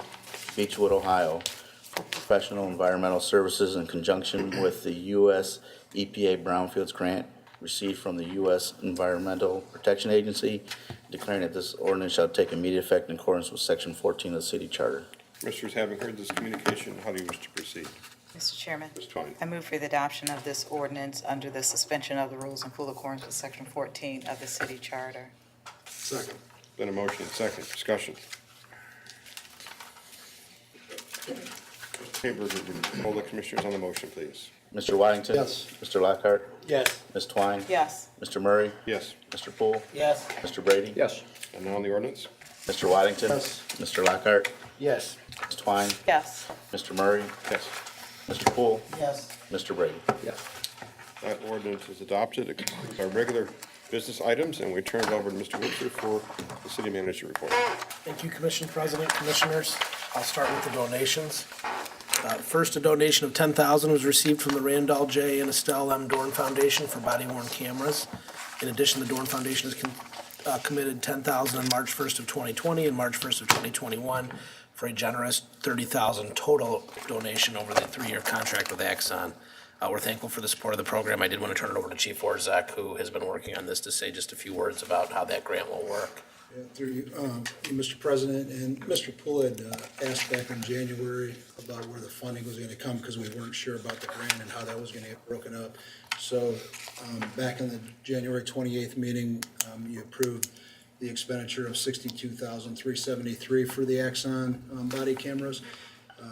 Beechwood, Ohio, for professional environmental services in conjunction with the U.S. EPA Brownfields grant received from the U.S. Environmental Protection Agency, declaring that this ordinance shall take immediate effect in accordance with Section 14 of the city charter. Commissioners, having heard this communication, how do you wish to proceed? Mr. Chairman, Ms. Twine. I move for the adoption of this ordinance under the suspension of the rules in full accordance with Section 14 of the city charter. Second. Then a motion and second. Discussion. Mr. Chamberlain, would you poll the commissioners on the motion, please? Mr. Waddington? Yes. Mr. Lockhart? Yes. Ms. Twine? Yes. Mr. Murray? Yes. Mr. Poole? Yes. Mr. Brady? Yes. And now on the ordinance? Mr. Waddington? Yes. Mr. Lockhart? Yes. Ms. Twine? Yes. Mr. Murray? Yes. Mr. Poole? Yes. Mr. Brady? Yes. That ordinance is adopted. It concludes our regular business items, and we turn it over to Mr. Winchester for the city manager report. Thank you, Commission President, Commissioners. I'll start with the donations. First, a donation of $10,000 was received from the Randall J. and Estelle M. Dorn Foundation for body-worn cameras. In addition, the Dorn Foundation has committed $10,000 on March 1st of 2020 and March 1st of 2021 for a generous $30,000 total donation over the 3-year contract with Axon. We're thankful for the support of the program. I did want to turn it over to Chief Orzak, who has been working on this, to say just a few words about how that grant will work. Yeah, through you, Mr. President, and Mr. Poole had asked back in January about where the funding was going to come because we weren't sure about the grant and how that was going to get broken up. So back in the January 28th meeting, you approved the expenditure of $62,373 for the Axon body cameras.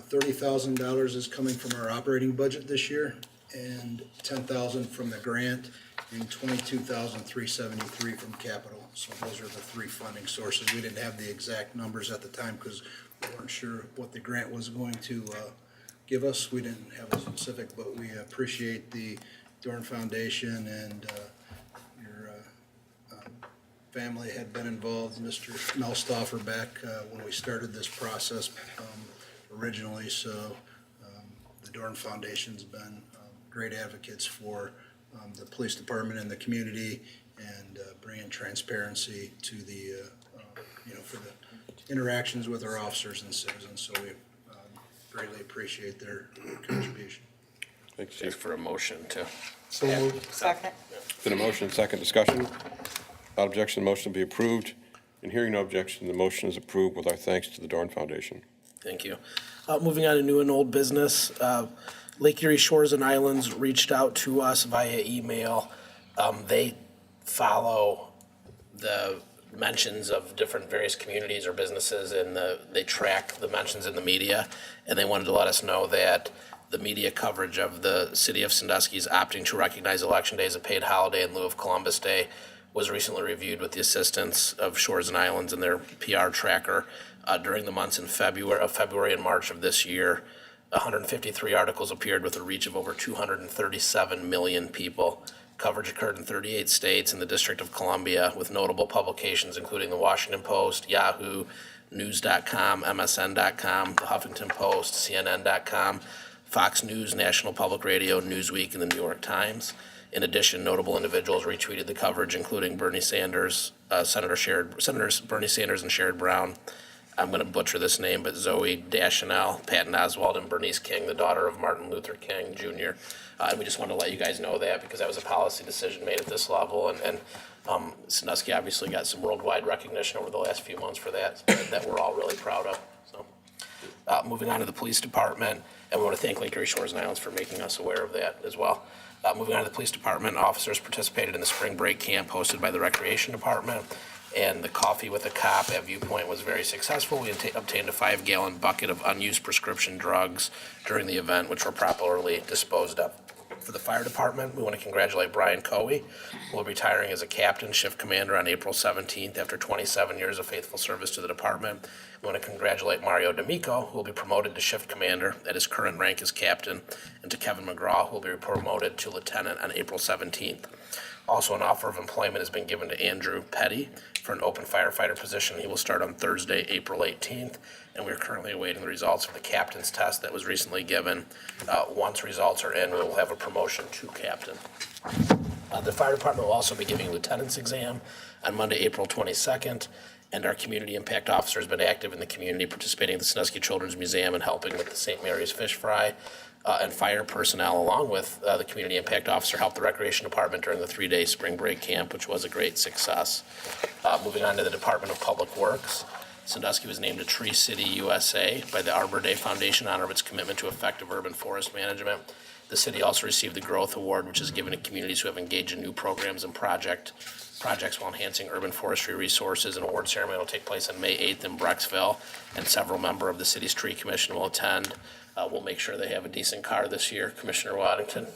$30,000 is coming from our operating budget this year, and $10,000 from the grant, and $22,373 from capital. So those are the 3 funding sources. We didn't have the exact numbers at the time because we weren't sure what the grant was going to give us. We didn't have a specific, but we appreciate the Dorn Foundation and your family had been involved, Mr. Melstoffer, back when we started this process originally. So the Dorn Foundation's been great advocates for the police department and the community, and bringing transparency to the, for the interactions with our officers and citizens. So we greatly appreciate their contribution. Thanks, Ask Chief. for a motion to. So moved. Second. Then a motion and second. Discussion. Without objection, the motion will be approved. And hearing no objection, the motion is approved with our thanks to the Dorn Foundation. Thank you. Moving on to new and old business. Lake Erie Shores and Islands reached out to us via email. They follow the mentions of different various communities or businesses, and they track the mentions in the media, and they wanted to let us know that the media coverage of the city of Sandusky is opting to recognize Election Day as a paid holiday in lieu of Columbus Day was recently reviewed with the assistance of Shores and Islands and their PR tracker. During the months in February and March of this year, 153 articles appeared with a reach of over 237 million people. Coverage occurred in 38 states and the District of Columbia, with notable publications including the Washington Post, Yahoo, News.com, MSN.com, the Huffington Post, CNN.com, Fox News, National Public Radio, Newsweek, and the New York Times. In addition, notable individuals retweeted the coverage, including Bernie Sanders, Senators Bernie Sanders and Sherrod Brown. I'm going to butcher this name, but Zoe Deschanel, Patton Oswalt, and Bernice King, the daughter of Martin Luther King Jr. And we just wanted to let you guys know that because that was a policy decision made at this level. And Sandusky obviously got some worldwide recognition over the last few months for that we're all really proud of. So, moving on to the police department, and we want to thank Lake Erie Shores and Islands for making us aware of that as well. Moving on to the police department, officers participated in the spring break camp hosted by the recreation department, and the Coffee with a Cop at Viewpoint was very successful. We obtained a 5-gallon bucket of unused prescription drugs during the event, which were properly disposed of. For the fire department, we want to congratulate Brian Coey, who will be retiring as a captain shift commander on April 17th after 27 years of faithful service to the department. We want to congratulate Mario D'Amico, who will be promoted to shift commander at his current rank as captain, and to Kevin McGraw, who will be promoted to lieutenant on April 17th. Also, an offer of employment has been given to Andrew Petty for an open firefighter position. He will start on Thursday, April 18th, and we're currently awaiting the results of the captain's test that was recently given. Once results are in, we will have a promotion to captain. The fire department will also be giving lieutenant's exam on Monday, April 22nd. And our community impact officer has been active in the community, participating in the Sandusky Children's Museum and helping with the St. Mary's Fish Fry. And fire personnel, along with the community impact officer, helped the recreation department during the 3-day spring break camp, which was a great success. Moving on to the Department of Public Works. Sandusky was named a Tree City USA by the Arbor Day Foundation in honor of its commitment to effective urban forest management. The city also received the Growth Award, which is given to communities who have engaged in new programs and projects while enhancing urban forestry resources. An award ceremony will take place on May 8th in Brecksville, and several members of the city's tree commission will attend. We'll make sure they have a decent car this year, Commissioner Waddington.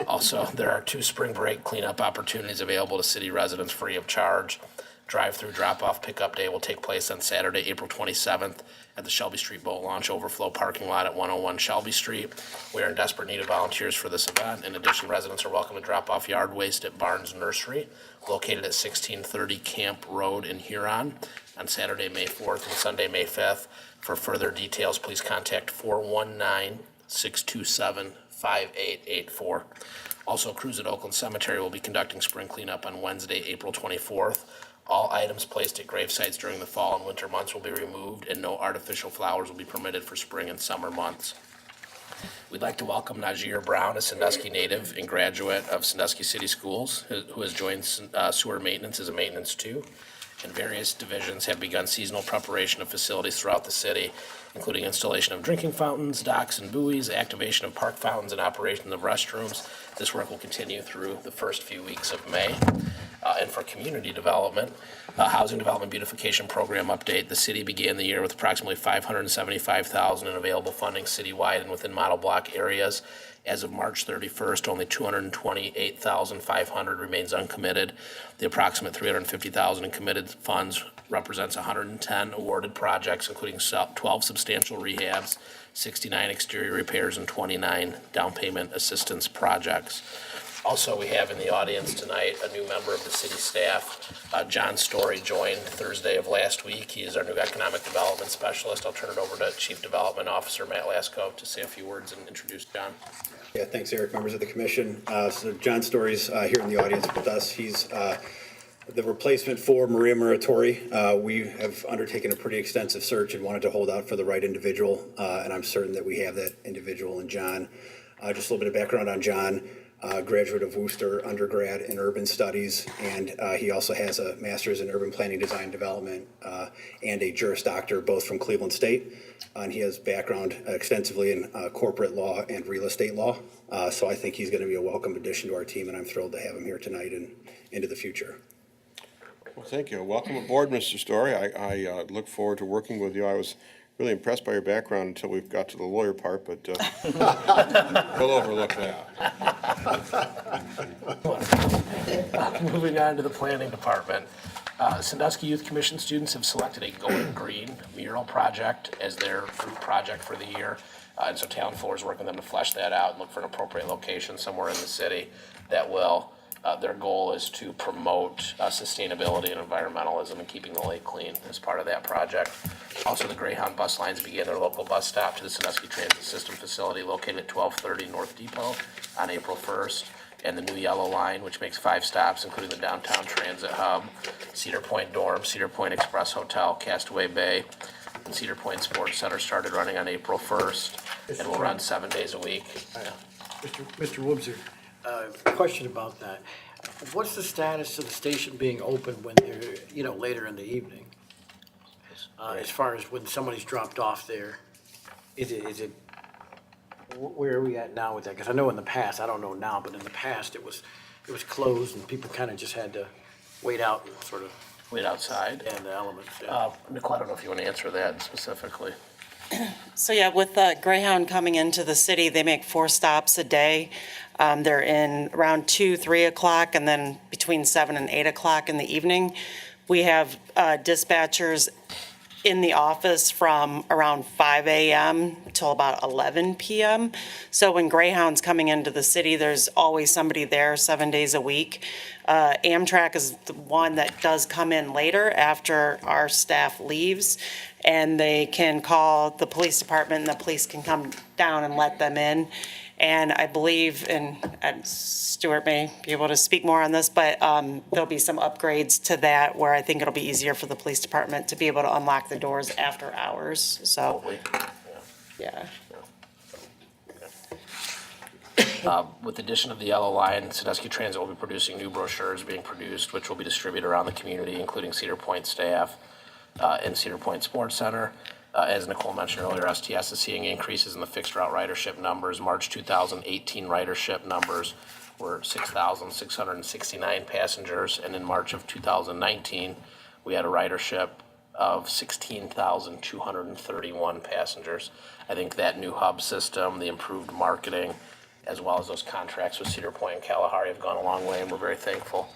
Also, there are 2 spring break cleanup opportunities available to city residents free of charge. Drive-through drop-off pickup day will take place on Saturday, April 27th at the Shelby Street Boat Launch Overflow Parking Lot at 101 Shelby Street. We are in desperate need of volunteers for this event. In addition, residents are welcome to drop off yard waste at Barnes Nursery, located at 1630 Camp Road in Huron, on Saturday, May 4th and Sunday, May 5th. For further details, please contact 419-627-5884. Also, crews at Oakland Cemetery will be conducting spring cleanup on Wednesday, April 24th. All items placed at grave sites during the fall and winter months will be removed, and no artificial flowers will be permitted for spring and summer months. We'd like to welcome Najir Brown, a Sandusky native and graduate of Sandusky City Schools, who has joined sewer maintenance as a maintenance 2. And various divisions have begun seasonal preparation of facilities throughout the city, including installation of drinking fountains, docks and buoys, activation of park fountains, and operation of restrooms. This work will continue through the first few weeks of May. And for community development, housing development beautification program update, the city began the year with approximately $575,000 in available funding citywide and within model block areas. As of March 31st, only $228,500 remains uncommitted. The approximate $350,000 in committed funds represents 110 awarded projects, including 12 substantial rehabs, 69 exterior repairs, and 29 down payment assistance projects. Also, we have in the audience tonight a new member of the city staff. John Story joined Thursday of last week. He is our new economic development specialist. I'll turn it over to Chief Development Officer Matt Lasko to say a few words and introduce John. Yeah, thanks, Eric, members of the commission. So John Story's here in the audience with us. He's the replacement for Maria Muratori. We have undertaken a pretty extensive search and wanted to hold out for the right individual, and I'm certain that we have that individual in John. Just a little bit of background on John. Graduate of Worcester, undergrad in urban studies, and he also has a master's in urban planning, design, development, and a Juris Doctor, both from Cleveland State. And he has background extensively in corporate law and real estate law. So I think he's going to be a welcome addition to our team, and I'm thrilled to have him here tonight and into the future. Well, thank you. Welcome aboard, Mr. Story. I look forward to working with you. I was really impressed by your background until we got to the lawyer part, but we'll overlook that. Moving on to the planning department. Sandusky Youth Commission students have selected a Going Green mural project as their group project for the year. And so Talent Floor is working with them to flesh that out and look for an appropriate location somewhere in the city that will. Their goal is to promote sustainability and environmentalism and keeping the lake clean as part of that project. Also, the Greyhound bus lines begin their local bus stop to the Sandusky Transit System facility located at 1230 North Depot on April 1st. And the new yellow line, which makes 5 stops, including the downtown transit hub, Cedar Point Dorm, Cedar Point Express Hotel, Castaway Bay, and Cedar Point Sports Center started running on April 1st and will run 7 days a week. Mr. Woobser, question about that. What's the status of the station being open when they're, later in the evening? As far as when somebody's dropped off there, is it, where are we at now with that? Because I know in the past, I don't know now, but in the past, it was closed and people kind of just had to wait out and sort of. Wait outside? And the elements. Nicole, I don't know if you want to answer that specifically. So yeah, with Greyhound coming into the city, they make 4 stops a day. They're in around 2, 3 o'clock, and then between 7 and 8 o'clock in the evening. We have dispatchers in the office from around 5 a.m. till about 11 p.m. So when Greyhound's coming into the city, there's always somebody there 7 days a week. Amtrak is the one that does come in later after our staff leaves, and they can call the police department and the police can come down and let them in. And I believe, and Stuart may be able to speak more on this, but there'll be some upgrades to that where I think it'll be easier for the police department to be able to unlock the doors after hours, so, yeah. With the addition of the yellow line, Sandusky Transit will be producing new brochures being produced, which will be distributed around the community, including Cedar Point staff and Cedar Point Sports Center. As Nicole mentioned earlier, STS is seeing increases in the fixed route ridership numbers. March 2018 ridership numbers were 6,669 passengers, and in March of 2019, we had a ridership of 16,231 passengers. I think that new hub system, the improved marketing, as well as those contracts with Cedar Point and Kalahari have gone a long way, and we're very thankful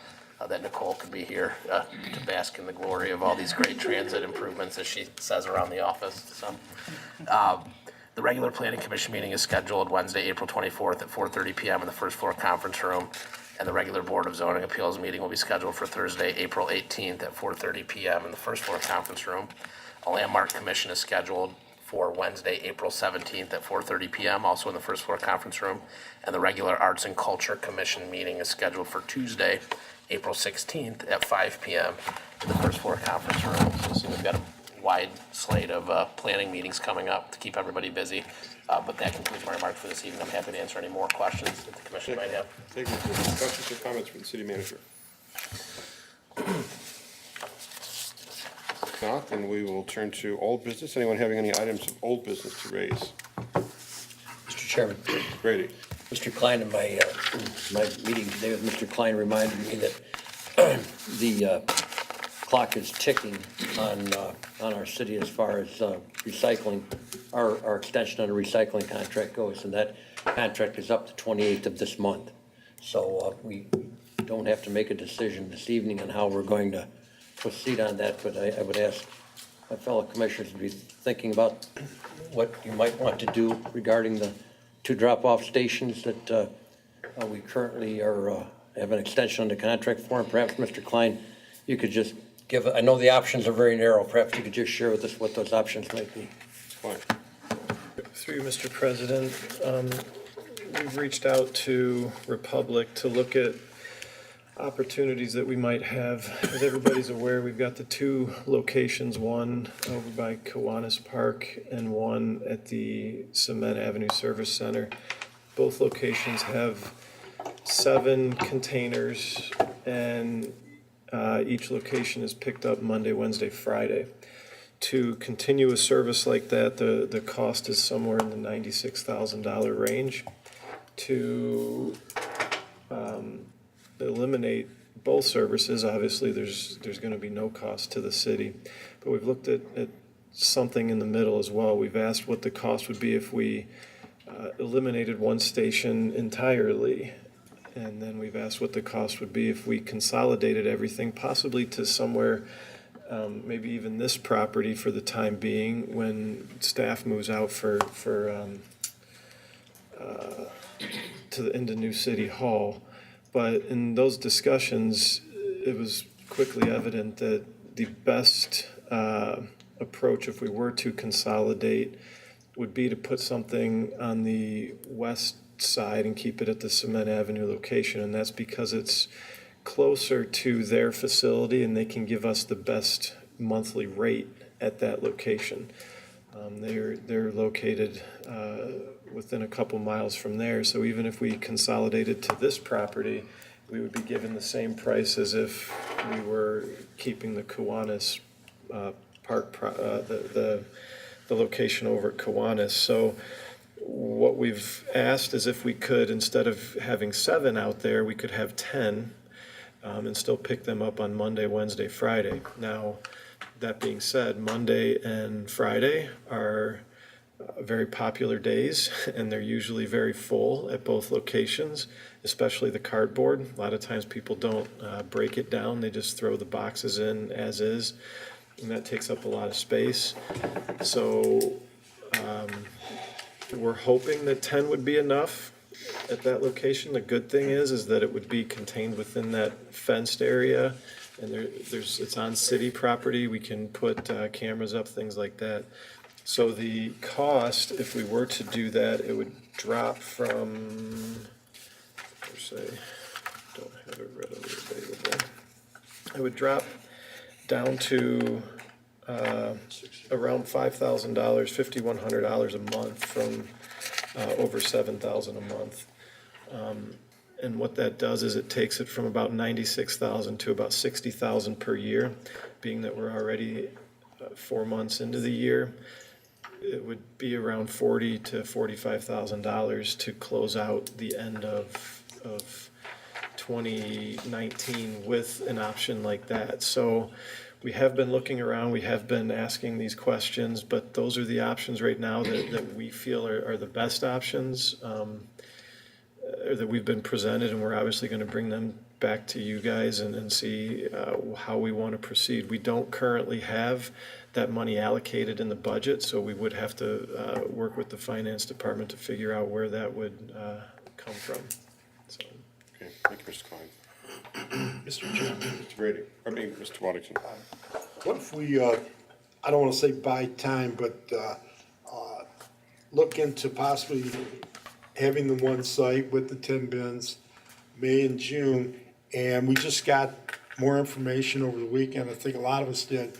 that Nicole could be here to bask in the glory of all these great transit improvements, as she says around the office. So, the regular Planning Commission meeting is scheduled Wednesday, April 24th at 4:30 p.m. in the first floor conference room, and the regular Board of Zoning Appeals meeting will be scheduled for Thursday, April 18th at 4:30 p.m. in the first floor conference room. A Landmark Commission is scheduled for Wednesday, April 17th at 4:30 p.m., also in the first floor conference room. And the regular Arts and Culture Commission meeting is scheduled for Tuesday, April 16th at 5 p.m. in the first floor conference room. So we've got a wide slate of planning meetings coming up to keep everybody busy. But that concludes my remarks for this evening. I'm happy to answer any more questions that the commission might have. Thank you. Questions or comments from the city manager? If not, then we will turn to old business. Anyone having any items of old business to raise? Mr. Chairman. Brady. Mr. Klein, in my meeting today with Mr. Klein reminded me that the clock is ticking on our city as far as recycling, our extension on the recycling contract goes, and that contract is up to 28th of this month. So we don't have to make a decision this evening on how we're going to proceed on that, but I would ask my fellow commissioners to be thinking about what you might want to do regarding the two drop-off stations that we currently have an extension on the contract for, and perhaps, Mr. Klein, you could just give, I know the options are very narrow, perhaps you could just share with us what those options might be. Fine. Through you, Mr. President, we've reached out to Republic to look at opportunities that we might have. As everybody's aware, we've got the two locations, one over by Kiwanis Park and one at the Cement Avenue Service Center. Both locations have 7 containers, and each location is picked up Monday, Wednesday, Friday. To continue a service like that, the cost is somewhere in the $96,000 range. To eliminate both services, obviously there's going to be no cost to the city, but we've looked at something in the middle as well. We've asked what the cost would be if we eliminated one station entirely, and then we've asked what the cost would be if we consolidated everything, possibly to somewhere, maybe even this property for the time being, when staff moves out into New City Hall. But in those discussions, it was quickly evident that the best approach, if we were to consolidate, would be to put something on the west side and keep it at the Cement Avenue location. And that's because it's closer to their facility and they can give us the best monthly rate at that location. They're located within a couple miles from there, so even if we consolidated to this property, we would be given the same price as if we were keeping the Kiwanis Park, the location over at Kiwanis. So what we've asked is if we could, instead of having 7 out there, we could have 10 and still pick them up on Monday, Wednesday, Friday. Now, that being said, Monday and Friday are very popular days, and they're usually very full at both locations, especially the cardboard. A lot of times people don't break it down, they just throw the boxes in as is, and that takes up a lot of space. So we're hoping that 10 would be enough at that location. The good thing is that it would be contained within that fenced area, and it's on city property. We can put cameras up, things like that. So the cost, if we were to do that, it would drop from, per se, don't have it readily available. It would drop down to around $5,000, $5,100 a month from over $7,000 a month. And what that does is it takes it from about 96,000 to about 60,000 per year, being that we're already 4 months into the year. It would be around $40,000 to $45,000 to close out the end of 2019 with an option like that. So we have been looking around, we have been asking these questions, but those are the options right now that we feel are the best options, that we've been presented, and we're obviously going to bring them back to you guys and see how we want to proceed. We don't currently have that money allocated in the budget, so we would have to work with the finance department to figure out where that would come from. So. Okay, thank you, Mr. Klein. Mr. Chairman. Mr. Brady, Mr. Waddington. What if we, I don't want to say buy time, but look into possibly having the one site with the 10 bins, May and June, and we just got more information over the weekend, I think a lot of us did,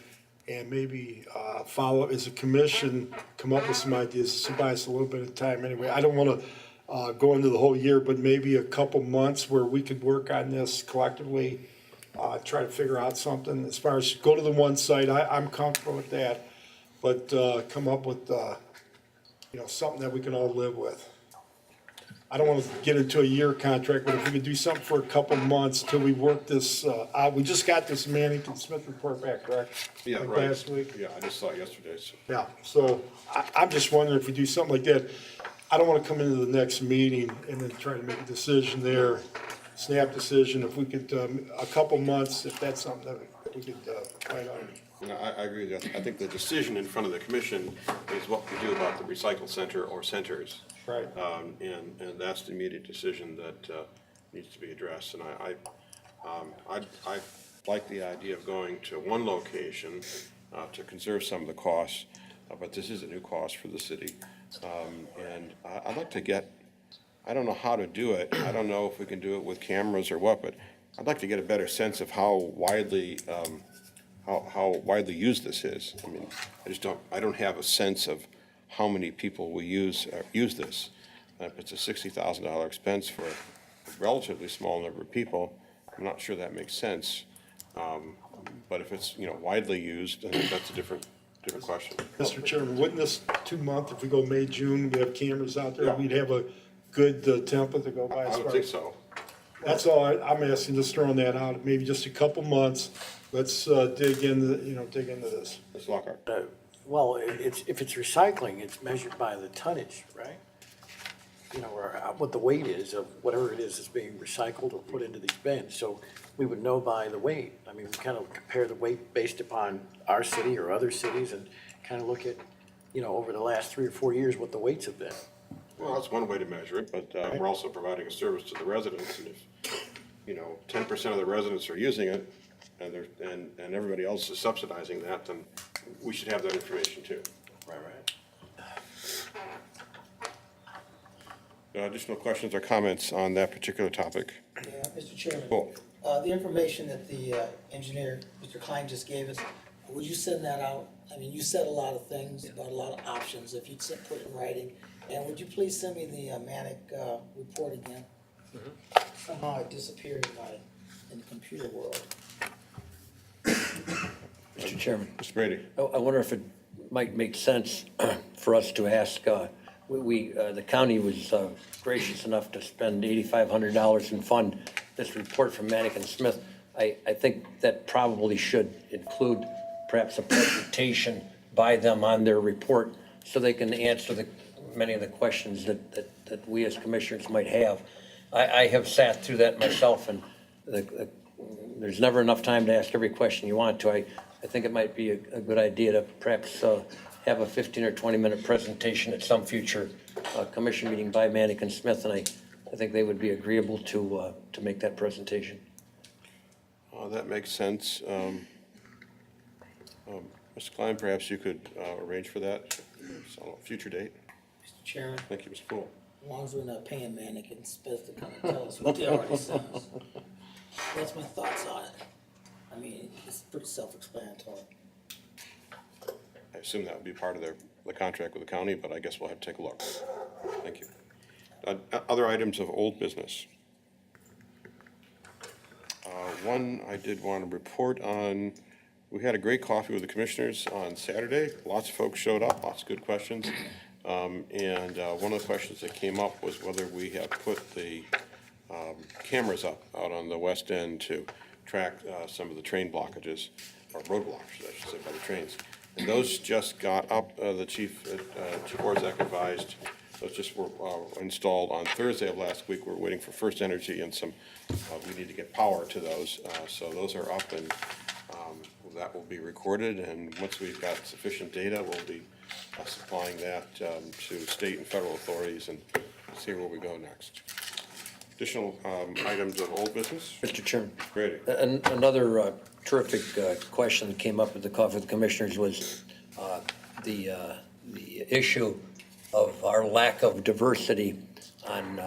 and maybe follow as a commission, come up with some ideas. This will buy us a little bit of time anyway. I don't want to go into the whole year, but maybe a couple months where we could work on this collectively, try to figure out something. As far as go to the one site, I'm comfortable with that, but come up with something that we can all live with. I don't want to get into a year contract, but if we could do something for a couple months till we work this out. We just got this Mannington-Smith report back, correct? Yeah, Like right. last week? Yeah, I just saw it yesterday. So. Yeah, so I'm just wondering if we do something like that. I don't want to come into the next meeting and then try to make a decision there, snap decision. If we could, a couple months, if that's something that we could fight on. No, I agree with that. I think the decision in front of the commission is what we do about the recycle center or centers. Right. And that's the immediate decision that needs to be addressed. And I like the idea of going to one location to conserve some of the costs, but this is a new cost for the city. And I'd like to get, I don't know how to do it. I don't know if we can do it with cameras or what, but I'd like to get a better sense of how widely used this is. I mean, I don't have a sense of how many people will use this. If it's a $60,000 expense for a relatively small number of people, I'm not sure that makes sense. But if it's, widely used, then that's a different question. Mr. Chairman, wouldn't this 2 month, if we go May, June, we have cameras out there, Yeah. we'd have a good template to go by? I would think so. That's all I'm asking, just throwing that out, maybe just a couple months. Let's dig into this. Ms. Lockhart. Well, if it's recycling, it's measured by the tonnage, right? Or what the weight is of whatever it is that's being recycled or put into these bins. So we would know by the weight. I mean, we kind of compare the weight based upon our city or other cities and kind of look at, over the last 3 or 4 years, what the weights have been. Well, that's one way to measure it, but we're also providing a service to the residents. And if, 10% of the residents are using it and everybody else is subsidizing that, then we should have that information too. Right. Additional questions or comments on that particular topic? Yeah, Mr. Chairman. Cool. The information that the engineer, Mr. Klein, just gave us, would you send that out? I mean, you said a lot of things about a lot of options, if you'd put it in writing. And would you please send me the Manic report again? Somehow it disappeared in the computer world. Mr. Chairman. Mr. Brady. I wonder if it might make sense for us to ask, the county was gracious enough to spend $8,500 and fund this report from Mannington-Smith. I think that probably should include perhaps a presentation by them on their report so they can answer many of the questions that we as commissioners might have. I have sat through that myself, and there's never enough time to ask every question you want to. I think it might be a good idea to perhaps have a 15 or 20-minute presentation at some future commission meeting by Mannington-Smith, and I think they would be agreeable to make that presentation. That makes sense. Mr. Klein, perhaps you could arrange for that, on a future date. Mr. Chairman, Thank you, Mr. Poole. as long as we're not paying mannequins, supposed to come and tell us what the artist says. That's my thoughts on it. I mean, it's pretty self-explanatory. I assume that would be part of the contract with the county, but I guess we'll have to take a look. Thank you. Other items of old business. One I did want to report on, we had a great coffee with the commissioners on Saturday. Lots of folks showed up, lots of good questions. And one of the questions that came up was whether we have put the cameras up out on the west end to track some of the train blockages, or road blockages, I should say, by the trains. And those just got up, the Chief Borzak advised, those just were installed on Thursday of last week. We're waiting for First Energy and some, we need to get power to those. So those are up, and that will be recorded. And once we've got sufficient data, we'll be supplying that to state and federal authorities and see where we go next. Additional items of old business? Mr. Chairman. Grady. Another terrific question that came up at the coffee with the commissioners was the issue of our lack of diversity on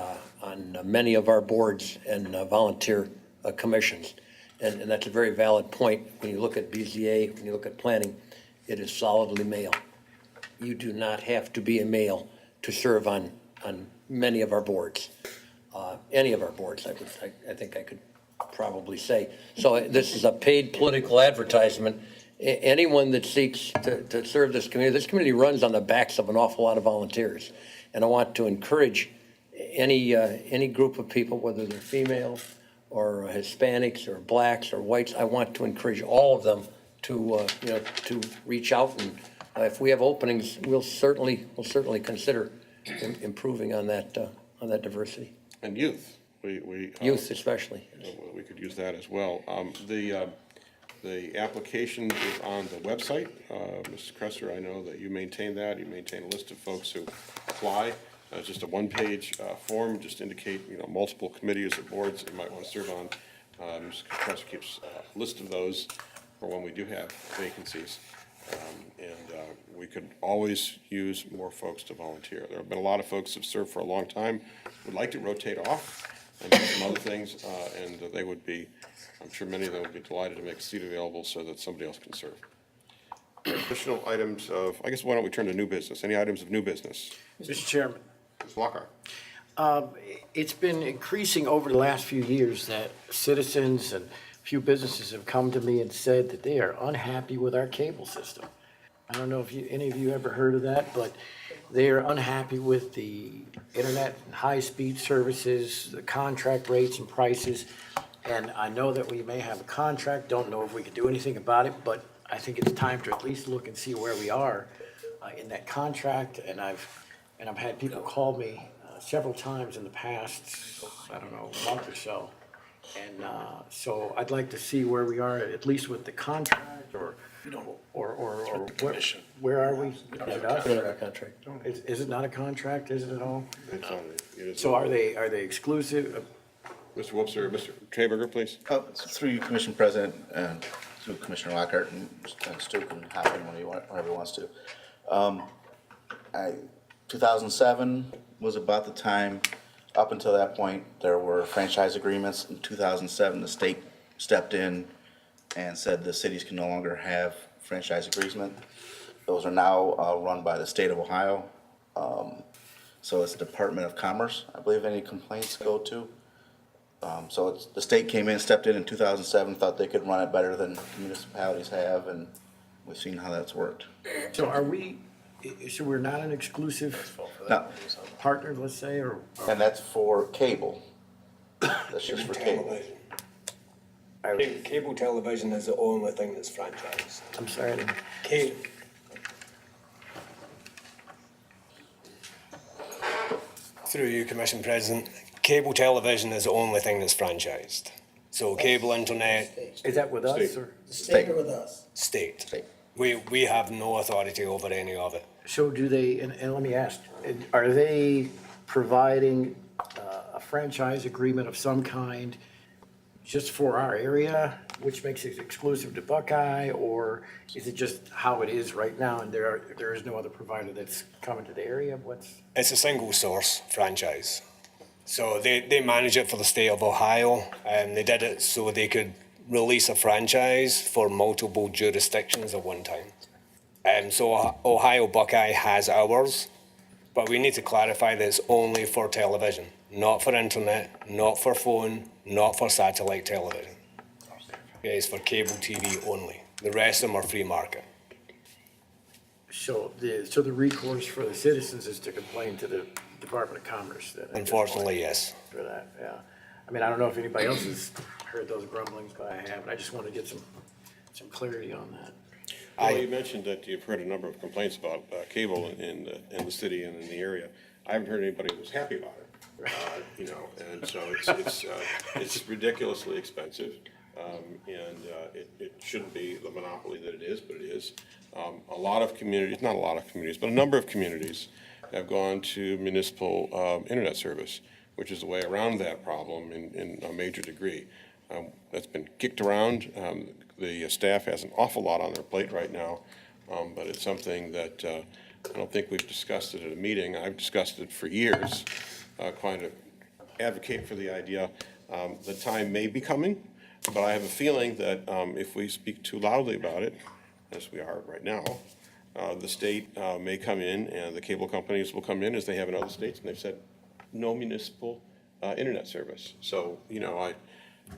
many of our boards and volunteer commissions. And that's a very valid point. When you look at BZA, when you look at planning, it is solidly male. You do not have to be a male to serve on many of our boards. Any of our boards, I think I could probably say. So this is a paid political advertisement. Anyone that seeks to serve this community runs on the backs of an awful lot of volunteers. And I want to encourage any group of people, whether they're female or Hispanics or blacks or whites, I want to encourage all of them to reach out, and if we have openings, we'll certainly consider improving on that diversity. And youth. We Youth especially. We could use that as well. The application is on the website. Mr. Kresser, I know that you maintain that. You maintain a list of folks who apply. It's just a one-page form, just indicate, multiple committees or boards that you might want to serve on. Mr. Kresser keeps a list of those for when we do have vacancies. We could always use more folks to volunteer. There have been a lot of folks who've served for a long time, would like to rotate off and do some other things, and they would be, I'm sure many of them would be delighted to make a seat available so that somebody else can serve. Additional items of, I guess, why don't we turn to new business? Any items of new business? Mr. Chairman. Ms. Lockhart. It's been increasing over the last few years that citizens and a few businesses have come to me and said that they are unhappy with our cable system. I don't know if any of you ever heard of that, but they are unhappy with the internet and high-speed services, the contract rates and prices. And I know that we may have a contract, don't know if we can do anything about it, but I think it's time to at least look and see where we are in that contract. And I've had people call me several times in the past, I don't know, month or so. And so I'd like to see where we are, at least with the contract, or where are we? Is it us? Contract. Is it not a contract? Is it at all? It is. So are they exclusive? Mr. Wobser, Mr. Traberger, please. Through you, Commission President, and through Commissioner Lockhart, and Stu can hop in whenever he wants to. 2007 was about the time. Up until that point, there were franchise agreements. In 2007, the state stepped in and said the cities can no longer have franchise agreement. Those are now run by the state of Ohio. So it's Department of Commerce, I believe, any complaints go to. So the state came in, stepped in 2007, thought they could run it better than municipalities have, and we've seen how that's worked. So so we're not an exclusive No. partner, let's say, or? And that's for cable. That's just for cable. Cable television is the only thing that's franchised. I'm sorry. Through you, Commission President, cable television is the only thing that's franchised. So cable internet. Is that with us, or? State or with us? State. We have no authority over any of it. So do they, and let me ask, are they providing a franchise agreement of some kind just for our area, which makes it exclusive to Buckeye, or is it just how it is right now and there is no other provider that's coming to the area? It's a single source franchise. So they manage it for the state of Ohio, and they did it so they could release a franchise for multiple jurisdictions at one time. So Ohio Buckeye has ours, but we need to clarify that it's only for television, not for internet, not for phone, not for satellite television. Okay, it's for cable TV only. The rest of them are free market. So the recourse for the citizens is to complain to the Department of Commerce then? Unfortunately, yes. For that, yeah. I mean, I don't know if anybody else has heard those grumblings, but I haven't. I just want to get some clarity on that. Well, you mentioned that you've heard a number of complaints about cable in the city and in the area. I haven't heard anybody who was happy about it, and so it's ridiculously expensive. It shouldn't be the monopoly that it is, but it is. A lot of communities, not a lot of communities, but a number of communities have gone to municipal internet service, which is the way around that problem in a major degree. That's been kicked around. The staff has an awful lot on their plate right now, but it's something that I don't think we've discussed it at a meeting. I've discussed it for years, trying to advocate for the idea. The time may be coming, but I have a feeling that if we speak too loudly about it, as we are right now, the state may come in and the cable companies will come in as they have in other states, and they've said no municipal internet service. So,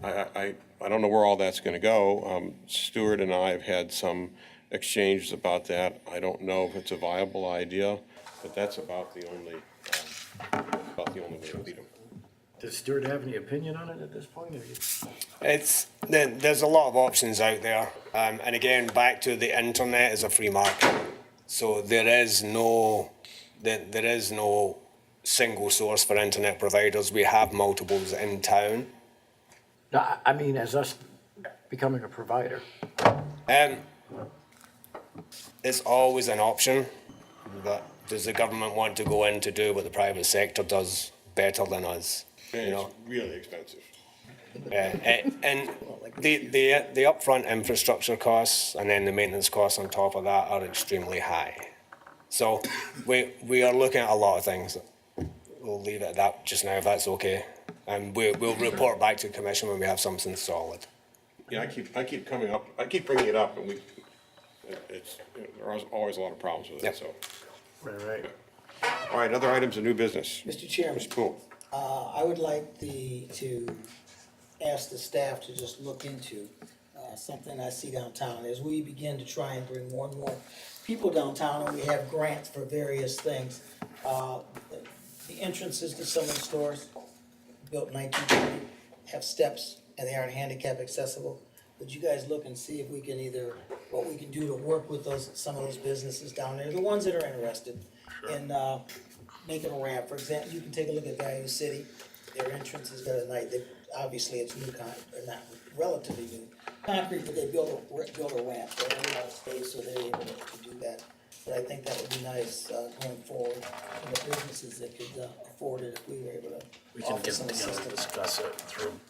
I don't know where all that's going to go. Stuart and I have had some exchanges about that. I don't know if it's a viable idea, but that's about the only way to beat them. Does Stuart have any opinion on it at this point? There's a lot of options out there, and again, back to the internet is a free market, so there is no single source for internet providers. We have multiples in town. No, I mean, as us becoming a provider. It's always an option, but does the government want to go in to do what the private sector does better than us? And it's really expensive. And the upfront infrastructure costs and then the maintenance costs on top of that are extremely high. So we are looking at a lot of things. We'll leave it at that just now, if that's okay. And we'll report back to the commission when we have something solid. Yeah, I keep bringing it up, and there are always a lot of problems with it, so. Right. All right, other items of new business. Mr. Chairman. Mr. Poole. I would like to ask the staff to just look into something I see downtown. As we begin to try and bring more and more people downtown, and we have grants for various things. The entrances to some of the stores, built in 1920, have steps, and they aren't handicap accessible. Would you guys look and see if we can what we can do to work with some of those businesses down there, the ones that are interested in making a ramp? For example, you can take a look at Value City. Their entrance has got a night. Obviously, it's new or not relatively new concrete, but they built a ramp. They have a lot of space, so they're able to do that. But I think that would be nice going forward for the businesses that could afford it if we were able to. We can get together and discuss it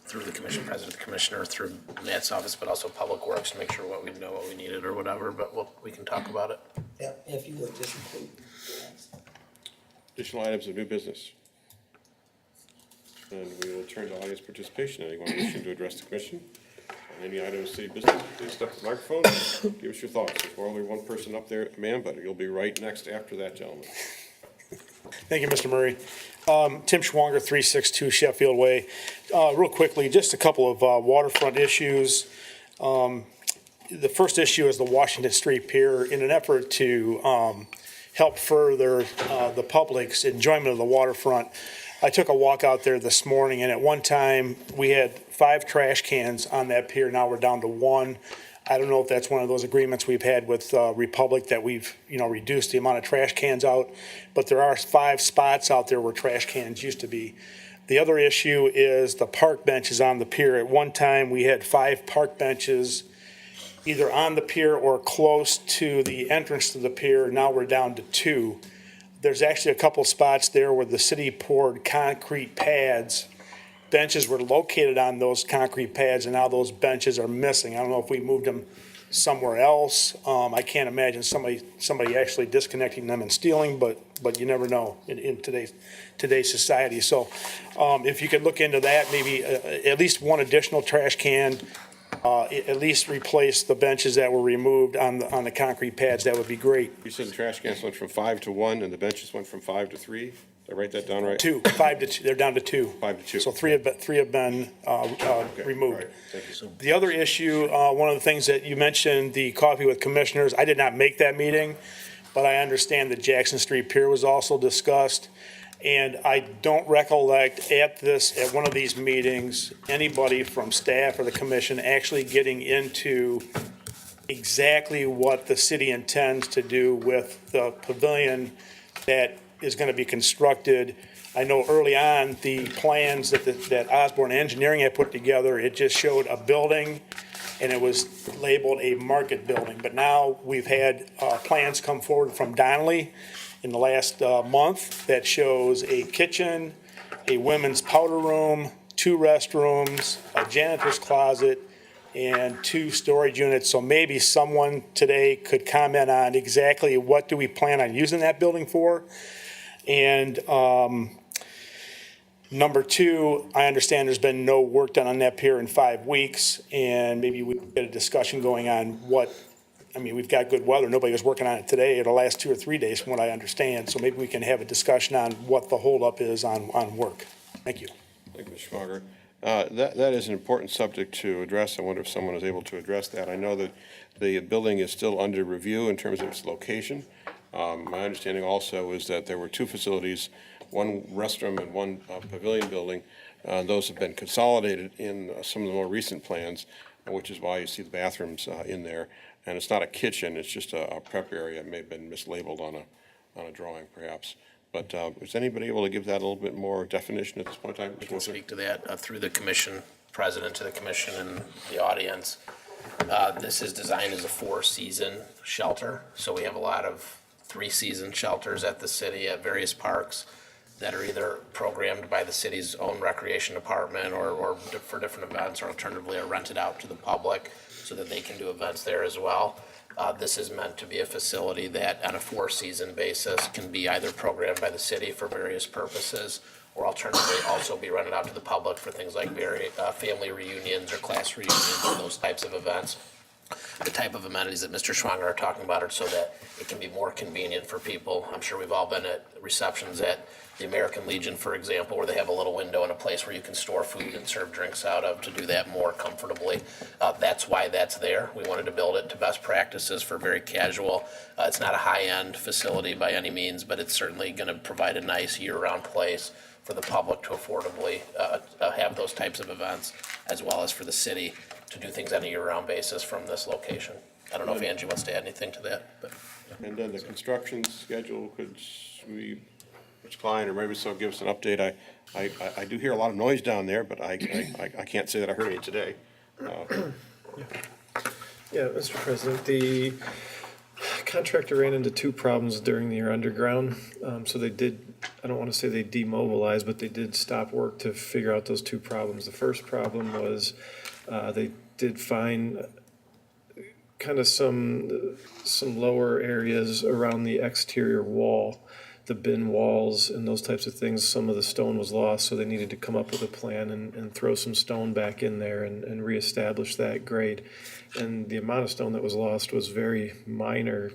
through the commission president, the commissioner, through Matt's office, but also Public Works to make sure what we needed or whatever, but we can talk about it. Yeah, if you would, just include. Thanks. Additional items of new business. And we will turn to audience participation. Anyone wishing to address the commission on any item of city business, please step to the microphone. Give us your thoughts. There's only one person up there, ma'am, but you'll be right next after that gentleman. Thank you, Mr. Murray. Tim Schwanger, 362 Sheffield Way. Real quickly, just a couple of waterfront issues. The first issue is the Washington Street Pier. In an effort to help further the public's enjoyment of the waterfront, I took a walk out there this morning, and at one time, we had 5 trash cans on that pier. Now we're down to 1. I don't know if that's one of those agreements we've had with Republic that we've, reduced the amount of trash cans out, but there are 5 spots out there where trash cans used to be. The other issue is the park benches on the pier. At one time, we had 5 park benches either on the pier or close to the entrance to the pier. Now we're down to 2. There's actually a couple spots there where the city poured concrete pads benches were located on those concrete pads, and now those benches are missing. I don't know if we moved them somewhere else. I can't imagine somebody actually disconnecting them and stealing, but you never know in today's society. So if you could look into that, maybe at least one additional trash can, at least replace the benches that were removed on the concrete pads, that would be great. You said the trash cans went from 5 to 1 and the benches went from 5 to 3? Did I write that down right? 5 to 2, they're down to 2. 5 to 2. So three have been removed. Right, thank you. The other issue, one of the things that you mentioned, the coffee with commissioners, I did not make that meeting, but I understand that Jackson Street Pier was also discussed. And I don't recollect at one of these meetings, anybody from staff or the commission actually getting into exactly what the city intends to do with the pavilion that is going to be constructed. I know early on, the plans that Osborne Engineering had put together, it just showed a building and it was labeled a market building. But now we've had plans come forward from Donnelly in the last month that shows a kitchen, a women's powder room, 2 restrooms, a janitor's closet, and 2 storage units. So maybe someone today could comment on exactly what do we plan on using that building for. And number 2, I understand there's been no work done on that pier in 5 weeks, and maybe we get a discussion going on we've got good weather. Nobody was working on it today or the last 2 or 3 days from what I understand. So maybe we can have a discussion on what the holdup is on work. Thank you. Thank you, Mr. Schmager. That is an important subject to address. I wonder if someone is able to address that. I know that the building is still under review in terms of its location. My understanding also is that there were 2 facilities, 1 restroom and 1 pavilion building. Those have been consolidated in some of the more recent plans, which is why you see the bathrooms in there. And it's not a kitchen, it's just a prep area. It may have been mislabeled on a drawing, perhaps. But is anybody able to give that a little bit more definition at this point in time? I can speak to that through the commission, president to the commission and the audience. This is designed as a 4-season shelter. So we have a lot of 3-season shelters at the city at various parks that are either programmed by the city's own recreation department or for different events, or alternatively are rented out to the public so that they can do events there as well. This is meant to be a facility that on a 4-season basis can be either programmed by the city for various purposes or alternatively also be rented out to the public for things like family reunions or class reunions or those types of events. The type of amenities that Mr. Schwanger are talking about are so that it can be more convenient for people. I'm sure we've all been at receptions at the American Legion, for example, where they have a little window and a place where you can store food and serve drinks out of to do that more comfortably. That's why that's there. We wanted to build it to best practices for very casual. It's not a high-end facility by any means, but it's certainly going to provide a nice year-round place for the public to affordably have those types of events, as well as for the city to do things on a year-round basis from this location. I don't know if Angie wants to add anything to that, but. And then the construction schedule, could we, Mr. Klein, or maybe so, give us an update? I do hear a lot of noise down there, but I can't say that I heard any today. Yeah, Mr. President, the contractor ran into 2 problems during the year underground. So they did, I don't want to say they demobilized, but they did stop work to figure out those 2 problems. The first problem was they did find kind of some lower areas around the exterior wall, the bin walls and those types of things. Some of the stone was lost, so they needed to come up with a plan and throw some stone back in there and reestablish that grade. And the amount of stone that was lost was very minor,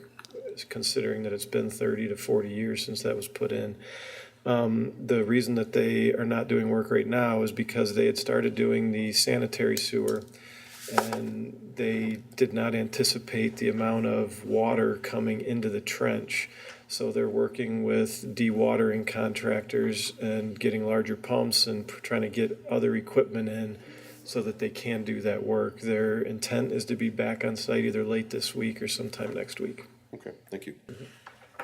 considering that it's been 30 to 40 years since that was put in. The reason that they are not doing work right now is because they had started doing the sanitary sewer, and they did not anticipate the amount of water coming into the trench. So they're working with dewatering contractors and getting larger pumps and trying to get other equipment in so that they can do that work. Their intent is to be back on site either late this week or sometime next week. Okay, thank you.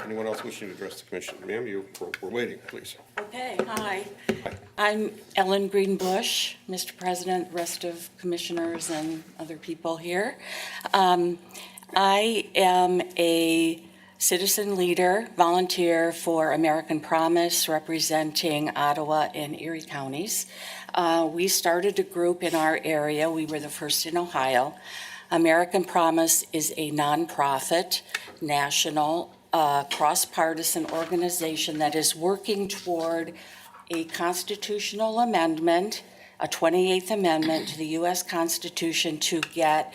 Anyone else wishing to address the commission? Ma'am, we're waiting, please. Okay, hi. I'm Ellen Greenbush, Mr. President, rest of commissioners and other people here. I am a citizen leader, volunteer for American Promise, representing Ottawa and Erie counties. We started a group in our area. We were the first in Ohio. American Promise is a nonprofit, national, cross-partisan organization that is working toward a constitutional amendment, a 28th Amendment to the U.S. Constitution to get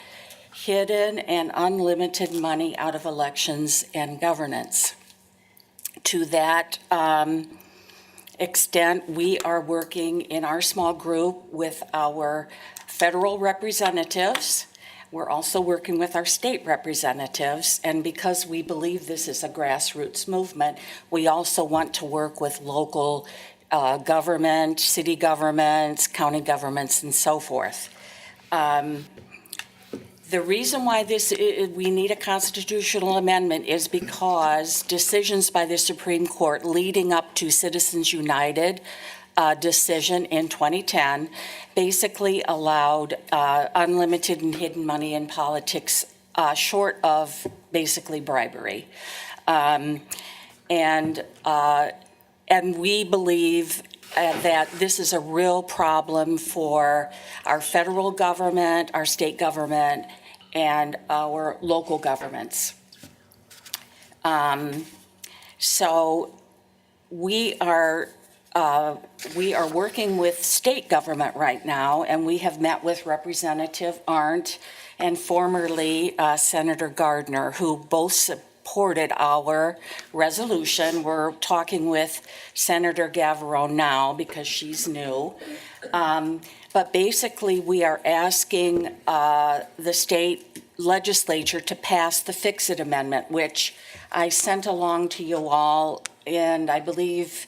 hidden and unlimited money out of elections and governance. To that extent, we are working in our small group with our federal representatives. We're also working with our state representatives, and because we believe this is a grassroots movement, we also want to work with local government, city governments, county governments, and so forth. The reason why we need a constitutional amendment is because decisions by the Supreme Court leading up to Citizens United decision in 2010 basically allowed unlimited and hidden money in politics short of basically bribery. And we believe that this is a real problem for our federal government, our state government, and our local governments. So we are working with state government right now, and we have met with Representative Arndt and formerly Senator Gardner, who both supported our resolution. We're talking with Senator Gavrone now because she's new. But basically, we are asking the state legislature to pass the Fix-It Amendment, which I sent along to you all, and I believe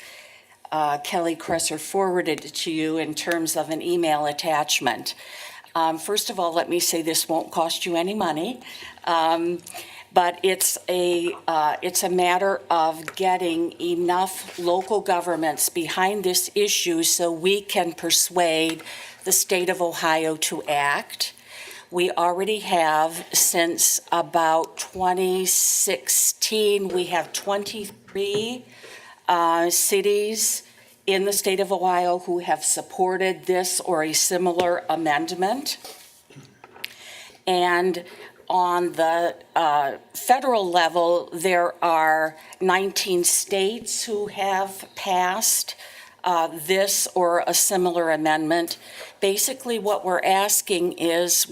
Kelly Kresser forwarded it to you in terms of an email attachment. First of all, let me say this won't cost you any money, but it's a matter of getting enough local governments behind this issue so we can persuade the state of Ohio to act. We already have, since about 2016, we have 23 cities in the state of Ohio who have supported this or a similar amendment. And on the federal level, there are 19 states who have passed this or a similar amendment. Basically, what we're asking is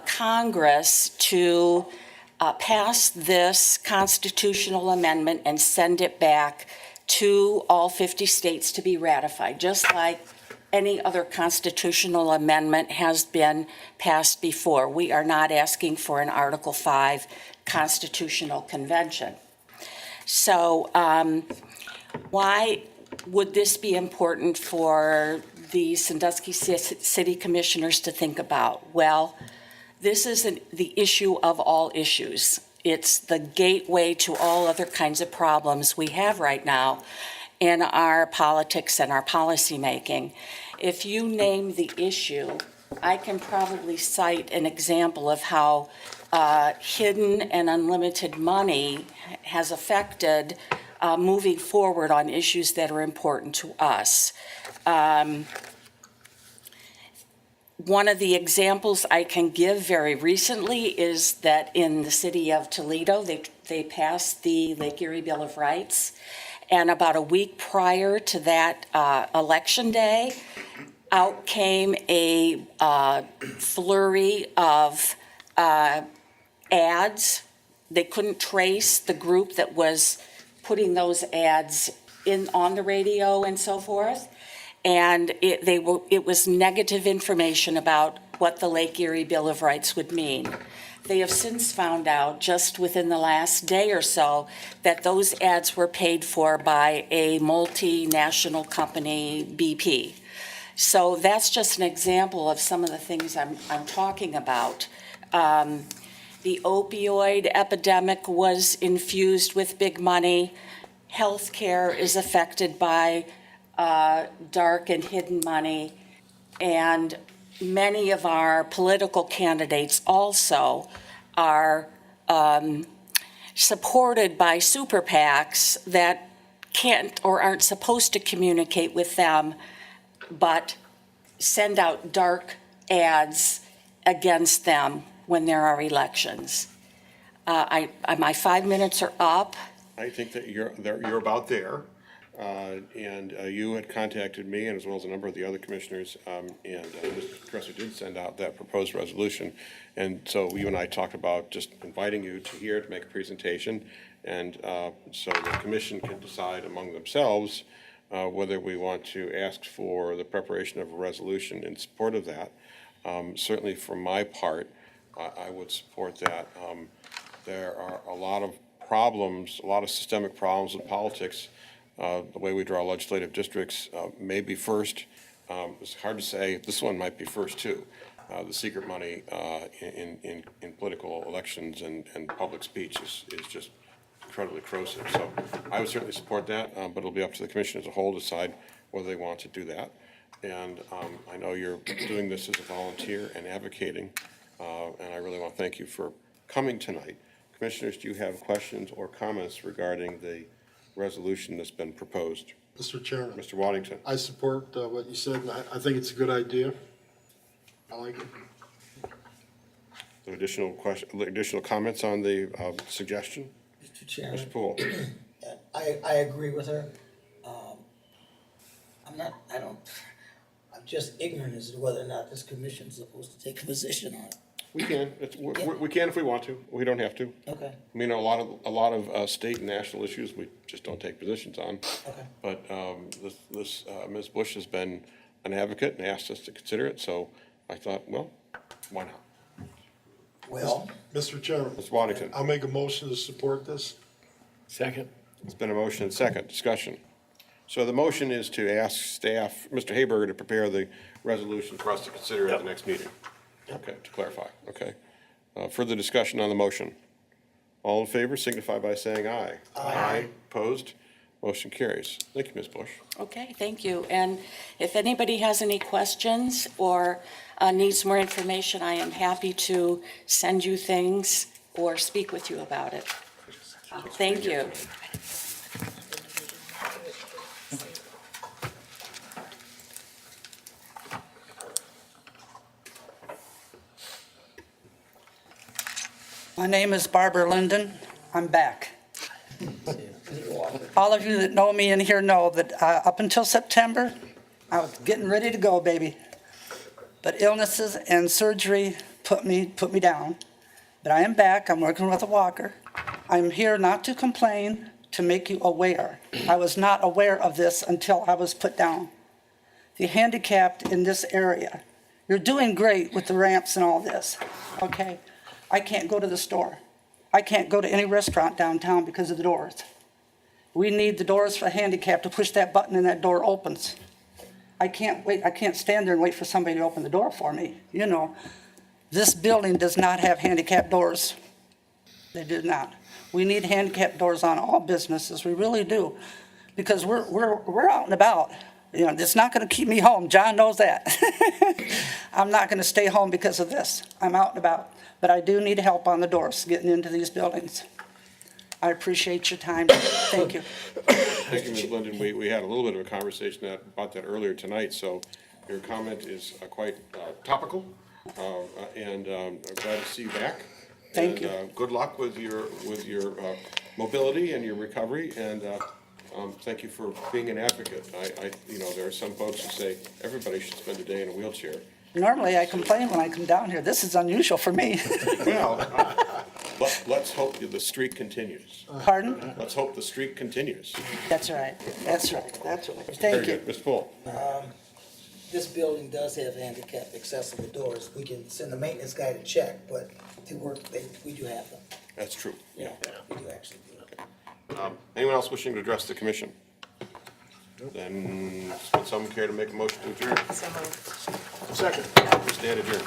Congress to pass this constitutional amendment and send it back to all 50 states to be ratified, just like any other constitutional amendment has been passed before. We are not asking for an Article 5 constitutional convention. So why would this be important for the Sandusky City Commissioners to think about? Well, this is the issue of all issues. It's the gateway to all other kinds of problems we have right now in our politics and our policymaking. If you name the issue, I can probably cite an example of how hidden and unlimited money has affected moving forward on issues that are important to us. One of the examples I can give very recently is that in the city of Toledo, they passed the Lake Erie Bill of Rights. And about a week prior to that election day, out came a flurry of ads. They couldn't trace the group that was putting those ads in on the radio and so forth. And it was negative information about what the Lake Erie Bill of Rights would mean. They have since found out, just within the last day or so, that those ads were paid for by a multinational company, BP. So that's just an example of some of the things I'm talking about. The opioid epidemic was infused with big money. Healthcare is affected by dark and hidden money, and many of our political candidates also are supported by super PACs that can't or aren't supposed to communicate with them, but send out dark ads against them when there are elections. My 5 minutes are up. I think that you're about there. And you had contacted me, and as well as a number of the other commissioners, and Mr. Dresser did send out that proposed resolution. And so you and I talked about just inviting you to here to make a presentation, and so the commission can decide among themselves whether we want to ask for the preparation of a resolution in support of that. Certainly for my part, I would support that. There are a lot of problems, a lot of systemic problems in politics. The way we draw legislative districts may be first. It's hard to say. This one might be first too. The secret money in political elections and public speech is just incredibly corrosive. So I would certainly support that, but it'll be up to the commission as a whole to decide whether they want to do that. And I know you're doing this as a volunteer and advocating, and I really want to thank you for coming tonight. Commissioners, do you have questions or comments regarding the resolution that's been proposed? Mr. Chairman. Mr. Waddington. I support what you said, and I think it's a good idea. I like it. Additional comments on the suggestion? Mr. Chairman. Mr. Poole. I agree with her. I'm just ignorant as to whether or not this commission is supposed to take a position on it. We can. We can if we want to. We don't have to. Okay. I mean, a lot of state and national issues we just don't take positions on. Okay. But Ms. Bush has been an advocate and asked us to consider it, so I thought, well, why not? Well, Mr. Chairman. Mr. Waddington. I'll make a motion to support this. Second. It's been a motion and second. Discussion. So the motion is to ask staff, Mr. Hayberger, to prepare the resolution for us to consider at the next meeting. Okay, to clarify, okay. Further discussion on the motion. All in favor signify by saying aye. Aye. Opposed? Motion carries. Thank you, Ms. Bush. Okay, thank you. And if anybody has any questions or needs more information, I am happy to send you things or speak with you about it. Thank you. My name is Barbara Linden. I'm back. All of you that know me in here know that up until September, I was getting ready to go, baby. But illnesses and surgery put me down. But I am back. I'm working with a walker. I'm here not to complain, to make you aware. I was not aware of this until I was put down. The handicapped in this area, you're doing great with the ramps and all this, okay? I can't go to the store. I can't go to any restaurant downtown because of the doors. We need the doors for handicapped to push that button and that door opens. I can't wait. I can't stand there and wait for somebody to open the door for me. You know, this building does not have handicap doors. They do not. We need handicap doors on all businesses. We really do, because we're out and about. You know, it's not going to keep me home. John knows that. I'm not going to stay home because of this. I'm out and about. But I do need help on the doors getting into these buildings. I appreciate your time. Thank you. Thank you, Ms. Linden. We had a little bit of a conversation about that earlier tonight, so your comment is quite topical, and I'm glad to see you back. Thank you. Good luck with your mobility and your recovery, and thank you for being an advocate. You know, there are some folks who say everybody should spend a day in a wheelchair. Normally, I complain when I come down here. This is unusual for me. Well, let's hope the streak continues. Pardon? Let's hope the streak continues. That's right. That's right. That's right. Very Thank you. good. Ms. Poole. this building does have handicap accessible doors. We can send the maintenance guy to check, but to work, we do have them. That's true. Yeah, we do actually do. Anyone else wishing to address the commission? Then, would someone care to make a motion to adjourn? So moved. Second. Stand adjourned.